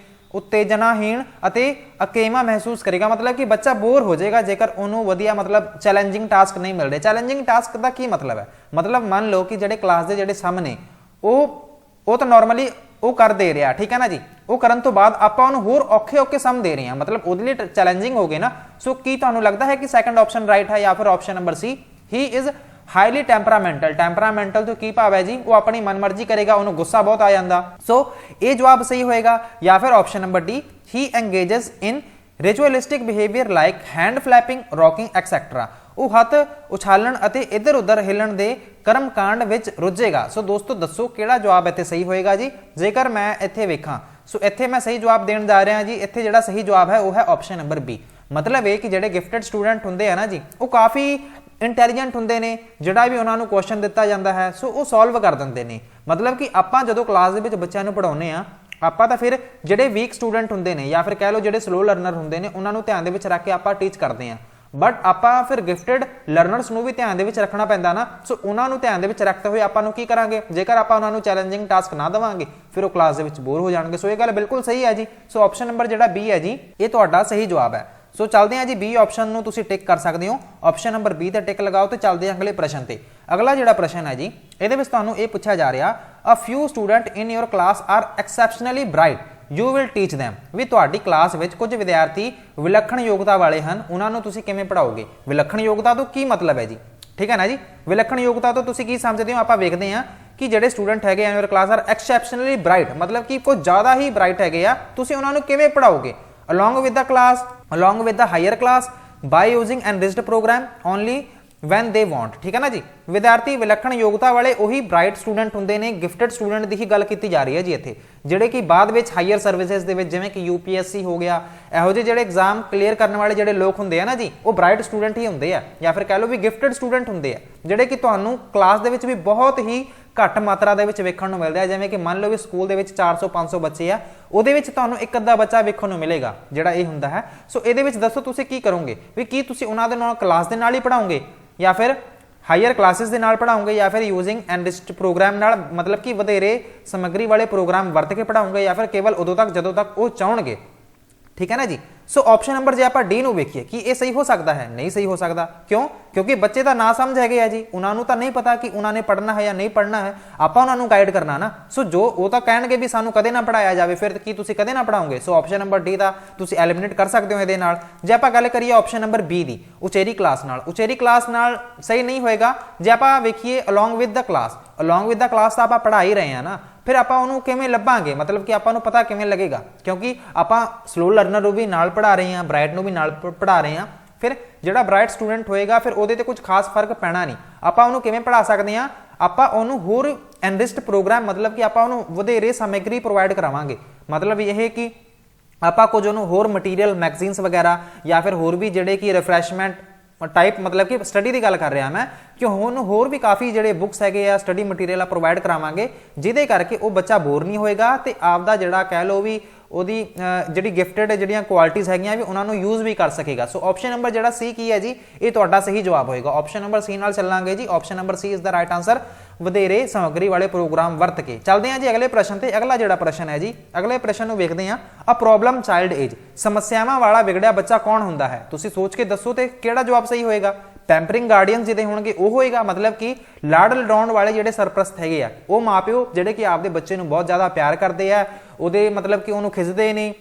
उत्तेजनाहीन ਅਤੇ ਅਕੇਵਾਂ ਮਹਿਸੂਸ ਕਰੇਗਾ। मतलब कि बच्चा बोर हो जाएगा जेकर ਉਹਨੂੰ ਵਧੀਆ मतलब ਚੈਲੰਜਿੰਗ ਟਾਸਕ ਨਹੀਂ ਮਿਲ ਰਹੇ। ਚੈਲੰਜਿੰਗ ਟਾਸਕ ਦਾ ਕੀ मतलब ਹੈ? मतलब ਮੰਨ ਲਓ ਕਿ ਜਿਹੜੇ ਕਲਾਸ ਦੇ ਜਿਹੜੇ ਸਾਹਮਣੇ ਉਹ ਤਾਂ ਨਾਰਮਲੀ ਉਹ ਕਰ ਦੇ ਰਿਹਾ, ਠੀਕ ਹੈ ਨਾ ਜੀ, ਉਹ ਕਰਨ ਤੋਂ ਬਾਅਦ ਆਪਾਂ ਉਹਨੂੰ ਹੋਰ ਔਖੇ ਸਮ ਦੇ ਰਹੇ ਹਾਂ, मतलब ਉਹਦੇ ਲਈ ਚੈਲੰਜਿੰਗ ਹੋ ਗਏ ਨਾ। ਸੋ ਕੀ ਤੁਹਾਨੂੰ ਲੱਗਦਾ ਹੈ ਕਿ ਸੈਕੰਡ ਆਪਸ਼ਨ ਰਾਈਟ ਹੈ ਜਾਂ ਫਿਰ option number C, he is highly temperamental? Temperamental ਤੋਂ ਕੀ ਭਾਵ ਹੈ ਜੀ? ਉਹ ਆਪਣੀ ਮਨਮਰਜ਼ੀ ਕਰੇਗਾ, ਉਹਨੂੰ ਗੁੱਸਾ ਬਹੁਤ ਆ ਜਾਂਦਾ। ਸੋ ਇਹ ਜਵਾਬ ਸਹੀ ਹੋਏਗਾ। ਜਾਂ ਫਿਰ option number D, he engages in ritualistic behaviour like hand flapping, rocking etcetera, ਉਹ ਹੱਥ ਉਛਾਲਣ ਅਤੇ ਇੱਧਰ ਉੱਧਰ ਹਿੱਲਣ ਦੇ ਕਰਮ ਕਾਂਡ ਵਿੱਚ ਰੁੱਝੇਗਾ। ਸੋ ਦੋਸਤੋ ਦੱਸੋ ਕਿਹੜਾ ਜਵਾਬ ਇੱਥੇ ਸਹੀ ਹੋਏਗਾ ਜੀ? ਜੇਕਰ ਮੈਂ ਇੱਥੇ ਵੇਖਾਂ, ਸੋ ਇੱਥੇ ਮੈਂ ਸਹੀ ਜਵਾਬ ਦੇਣ ਜਾ ਰਿਹਾ ਜੀ। ਇੱਥੇ ਜਿਹੜਾ ਸਹੀ ਜਵਾਬ ਹੈ ਉਹ ਹੈ ਆਪਸ਼ਨ ਨੰਬਰ ਬੀ। मतलब ਇਹ ਕਿ ਜਿਹੜੇ ਗਿਫਟਡ ਸਟੂਡੈਂਟ ਹੁੰਦੇ ਆ ਨਾ ਜੀ, ਉਹ ਕਾਫੀ ਇੰਟੈਲੀਜੈਂਟ ਹੁੰਦੇ ਨੇ। ਜਿਹੜਾ ਵੀ ਉਹਨਾਂ ਨੂੰ ਕੁਐਸਚਨ ਦਿੱਤਾ ਜਾਂਦਾ ਹੈ ਸੋ ਉਹ ਸੋਲਵ ਕਰ ਦਿੰਦੇ ਨੇ। मतलब कि ਆਪਾਂ ਜਦੋਂ ਕਲਾਸ ਦੇ ਵਿੱਚ ਬੱਚਿਆਂ ਨੂੰ ਪੜਾਉਂਦੇ ਆ, ਆਪਾਂ ਤਾਂ ਫਿਰ ਜਿਹੜੇ ਵੀਕ ਸਟੂਡੈਂਟ ਹੁੰਦੇ ਨੇ ਜਾਂ ਫਿਰ ਕਹਿ ਲਓ ਜਿਹੜੇ ਸਲੋ ਲਰਨਰ ਹੁੰਦੇ ਨੇ ਉਹਨਾਂ ਨੂੰ ਧਿਆਨ ਦੇ ਵਿੱਚ ਰੱਖ ਕੇ ਆਪਾਂ ਟੀਚ ਕਰਦੇ ਆ। ਬਟ ਆਪਾਂ ਫਿਰ ਗਿਫਟਡ ਲਰਨਰਸ ਨੂੰ ਵੀ ਧਿਆਨ ਦੇ ਵਿੱਚ ਰੱਖਣਾ ਪੈਂਦਾ ਨਾ। ਸੋ ਉਹਨਾਂ ਨੂੰ ਧਿਆਨ ਦੇ ਵਿੱਚ ਰੱਖਦੇ ਹੋਏ ਆਪਾਂ ਨੂੰ ਕੀ ਕਰਾਂਗੇ? ਜੇਕਰ ਆਪਾਂ ਉਹਨਾਂ ਨੂੰ ਚੈਲੰਜਿੰਗ ਟਾਸਕ ਨਾ ਦੇਵਾਂਗੇ ਫਿਰ ਉਹ ਕਲਾਸ ਦੇ ਵਿੱਚ ਬੋਰ ਹੋ ਜਾਣਗੇ। ਸੋ ਇਹ ਗੱਲ ਬਿਲਕੁਲ ਸਹੀ ਹੈ ਜੀ। ਸੋ ਆਪਸ਼ਨ ਨੰਬਰ ਜਿਹੜਾ ਬੀ ਹੈ ਜੀ, ਇਹ ਤੁਹਾਡਾ ਸਹੀ ਜਵਾਬ ਹੈ। ਸੋ ਚੱਲਦੇ ਹਾਂ ਜੀ ਬੀ ਆਪਸ਼ਨ ਨੂੰ ਤੁਸੀਂ ਟਿਕ ਕਰ ਸਕਦੇ ਹੋ। ਆਪਸ਼ਨ ਨੰਬਰ ਬੀ ਤੇ ਟਿਕ ਲਗਾਓ ਤੇ ਚੱਲਦੇ ਹਾਂ ਅਗਲੇ ਪ੍ਰਸ਼ਨ ਤੇ। ਅਗਲਾ ਜਿਹੜਾ ਪ੍ਰਸ਼ਨ ਹੈ ਜੀ, ਇਹਦੇ ਵਿੱਚ ਤੁਹਾਨੂੰ ਇਹ ਪੁੱਛਿਆ ਜਾ ਰਿਹਾ, a few student in your class are exceptionally bright, you will teach them, ਵੀ ਤੁਹਾਡੀ ਕਲਾਸ ਵਿੱਚ ਕੁਝ ਵਿਦਿਆਰਥੀ ਵਿਲੱਖਣ ਯੋਗਤਾ ਵਾਲੇ ਹਨ, ਉਹਨਾਂ ਨੂੰ ਤੁਸੀਂ ਕਿਵੇਂ ਪੜਾਓਗੇ? ਵਿਲੱਖਣ ਯੋਗਤਾ ਤੋਂ ਕੀ ਮਤਲਬ ਹੈ ਜੀ? ਠੀਕ ਹੈ ਨਾ ਜੀ, ਵਿਲੱਖਣ ਯੋਗਤਾ ਤੋਂ ਤੁਸੀਂ ਕੀ ਸਮਝਦੇ ਹੋ? ਆਪਾਂ ਵੇਖਦੇ ਹਾਂ ਕਿ ਜਿਹੜੇ ਸਟੂਡੈਂਟ ਹੈਗੇ ਆ ਯੋਰ ਕਲਾਸ ਆਰ ਐਕਸੈਪਸ਼ਨਲੀ ਬ੍ਰਾਈਟ, मतलब कि ਕੁਝ ਜ਼ਿਆਦਾ ਹੀ ਬ੍ਰਾਈਟ ਹੈਗੇ ਆ, ਤੁਸੀਂ ਉਹਨਾਂ ਨੂੰ ਕਿਵੇਂ ਪੜਾਓਗੇ? along with the class, along with the higher class, by using enriched program only when they want, ठीक है ना जी। विद्यार्थी विलक्षण योग्यता वाले ਉਹੀ ਬ੍ਰਾਈਟ ਸਟੂਡੈਂਟ ਹੁੰਦੇ ਨੇ। ਗਿਫਟਡ ਸਟੂਡੈਂਟ ਦੀ ਹੀ ਗੱਲ ਕੀਤੀ ਜਾ ਰਹੀ ਹੈ ਜੀ ਇੱਥੇ, ਜਿਹੜੇ ਕਿ ਬਾਅਦ ਵਿੱਚ ਹਾਇਰ ਸਰਵਿਸਿਜ਼ ਦੇ ਵਿੱਚ ਜਿਵੇਂ ਕਿ UPSC ਹੋ ਗਿਆ, ਇਹੋ ਜਿਹੇ ਜਿਹੜੇ ਐਗਜ਼ਾਮ ਕਲੀਅਰ ਕਰਨ ਵਾਲੇ ਜਿਹੜੇ ਲੋਕ ਹੁੰਦੇ ਆ ਨਾ ਜੀ, ਉਹ ਬ੍ਰਾਈਟ ਸਟੂਡੈਂਟ ਹੀ ਹੁੰਦੇ ਆ, ਜਾਂ ਫਿਰ ਕਹਿ ਲਓ ਵੀ ਗਿਫਟਡ ਸਟੂਡੈਂਟ ਹੁੰਦੇ ਆ, ਜਿਹੜੇ ਕਿ ਤੁਹਾਨੂੰ ਕਲਾਸ ਦੇ ਵਿੱਚ ਵੀ ਬਹੁਤ ਹੀ ਘੱਟ ਮਾਤਰਾ ਦੇ ਵਿੱਚ ਵੇਖਣ ਨੂੰ ਮਿਲਦਾ ਹੈ। ਜਿਵੇਂ ਕਿ ਮੰਨ ਲਓ ਵੀ ਸਕੂਲ ਦੇ ਵਿੱਚ 400-500 ਬੱਚੇ ਆ, ਉਹਦੇ ਵਿੱਚ ਤੁਹਾਨੂੰ ਇੱਕ ਅੱਧਾ ਬੱਚਾ ਵੇਖਣ ਨੂੰ ਮਿਲੇਗਾ ਜਿਹੜਾ ਇਹ ਹੁੰਦਾ ਹੈ। ਸੋ ਇਹਦੇ ਵਿੱਚ ਦੱਸੋ ਤੁਸੀਂ ਕੀ ਕਰੋਗੇ? ਵੀ ਕੀ ਤੁਸੀਂ ਉਹਨਾਂ ਦੇ ਨਾਲ ਕਲਾਸ ਦੇ ਨਾਲ ਹੀ ਪੜਾਓਗੇ ਜਾਂ ਫਿਰ ਹਾਇਰ ਕਲਾਸਿਸ ਦੇ ਨਾਲ ਪੜਾਓਗੇ ਜਾਂ ਫਿਰ ਯੂਜ਼ਿੰਗ ਐਨਰਿਚਡ ਪ੍ਰੋਗਰਾਮ ਨਾਲ, मतलब कि ਵਧੇਰੇ ਸਮੱਗਰੀ ਵਾਲੇ ਪ੍ਰੋਗਰਾਮ ਵਰਤ ਕੇ ਪੜਾਓਗੇ ਜਾਂ ਫਿਰ ਕੇਵਲ ਉਦੋਂ ਤੱਕ ਜਦੋਂ ਤੱਕ ਉਹ ਚਾਹਣਗੇ? ठीक है ना जी। सो ऑप्शन नंबर जे आप डी वेखिए कि यह सही हो सकता है, नहीं सही हो सकता। क्यों? क्योंकि बच्चे तो ना समझ है जी, उन्होंने तो नहीं पता कि उन्होंने पढ़ना है या नहीं पढ़ना है, आप उन्होंने गाइड करना ना। सो जो वो तो कहेंगे भी सानू कदे ना पढ़ाया जाए, फिर की तुसी कदे ना पढ़ाओगे। सो ऑप्शन नंबर डी का तुसी एलिमिनेट कर सकते हो ये नाल। जे आप गल करिए ऑप्शन नंबर बी दी, उचेरी क्लास नाल, उचेरी क्लास नाल सही नहीं होएगा। जे आप वेखिए along with the class, along with the class तो आप पढ़ा ही रहे हैं ना, फिर आप उन्होंने किवें लभांगे, मतलब कि आपको पता किवें लगेगा, क्योंकि आप स्लो लर्नर नूं भी नाल पढ़ा रहे हैं, ब्राइट नूं भी नाल पढ़ा रहे हैं। फिर जिहड़ा ब्राइट स्टूडेंट होएगा फिर उहदे ते कुछ खास फर्क पैना नहीं। आप उन्होंने किवें पढ़ा सकते हैं? आप उन्होंने होर एनरिच्ड प्रोग्राम, मतलब कि आप उन्होंने वधेरे सामग्री प्रोवाइड करावांगे। मतलब यह कि आप कुछ उन्होंने होर मटीरियल मैगजीन्स वगैरह या फिर होर भी जिहड़े कि रिफ्रैशमेंट टाइप, मतलब कि स्टडी की गल कर रहा मैं कि हुण होर भी काफ़ी जिहड़े बुक्स है आ स्टडी मटीरियल प्रोवाइड करावांगे, जिहदे करके वो बच्चा बोर नहीं होएगा ते आपदा जिहड़ा कह लो भी ਉਹਦੀ ਜਿਹੜੀ ਗਿਫਟਡ ਜਿਹੜੀਆਂ ਕੁਆਲਿਟੀਜ਼ ਹੈਗੀਆਂ ਵੀ ਉਹਨਾਂ ਨੂੰ ਯੂਜ਼ ਵੀ ਕਰ ਸਕੇਗਾ। ਸੋ ਆਪਸ਼ਨ ਨੰਬਰ ਜਿਹੜਾ ਸੀ ਕੀ ਹੈ ਜੀ, ਇਹ ਤੁਹਾਡਾ ਸਹੀ ਜਵਾਬ ਹੋਏਗਾ। ਆਪਸ਼ਨ ਨੰਬਰ ਸੀ ਨਾਲ ਚੱਲਾਂਗੇ ਜੀ। Option number C is the right answer, ਵਧੇਰੇ ਸਮੱਗਰੀ ਵਾਲੇ ਪ੍ਰੋਗਰਾਮ ਵਰਤ ਕੇ। ਚੱਲਦੇ ਹਾਂ ਜੀ ਅਗਲੇ ਪ੍ਰਸ਼ਨ ਤੇ। ਅਗਲਾ ਜਿਹੜਾ ਪ੍ਰਸ਼ਨ ਹੈ ਜੀ, ਅਗਲੇ ਪ੍ਰਸ਼ਨ ਨੂੰ ਵੇਖਦੇ ਹਾਂ। ਅ ਪ੍ਰੋਬਲਮ ਚਾਈਲਡ ਏਜ, ਸਮੱਸਿਆਵਾਂ ਵਾਲਾ ਵਿਗੜਿਆ ਬੱਚਾ ਕੌਣ ਹੁੰਦਾ ਹੈ? ਤੁਸੀਂ ਸੋਚ ਕੇ ਦੱਸੋ ਤੇ ਕਿਹੜਾ ਜਵਾਬ ਸਹੀ ਹੋਏਗਾ। ਪੈਂਪਰਿੰਗ ਗਾਰਡੀਅਨ ਜਿਹਦੇ ਹੋਣਗੇ ਉਹ ਹੋਏਗਾ, मतलब कि ਲਾਡ ਲਡਾਉਣ ਵਾਲੇ ਜਿਹੜੇ ਸਰਪ੍ਰਸਤ ਹੈਗੇ ਆ, ਉਹ ਮਾਪਿਓ ਜਿਹੜੇ ਕਿ ਆਪਦੇ ਬੱਚੇ ਨੂੰ ਬਹੁਤ ਜ਼ਿਆਦਾ ਪਿਆਰ ਕਰਦੇ ਆ, ਉਹਦੇ मतलब कि ਉਹਨੂੰ ਖਿੱਚਦੇ ਨੇ,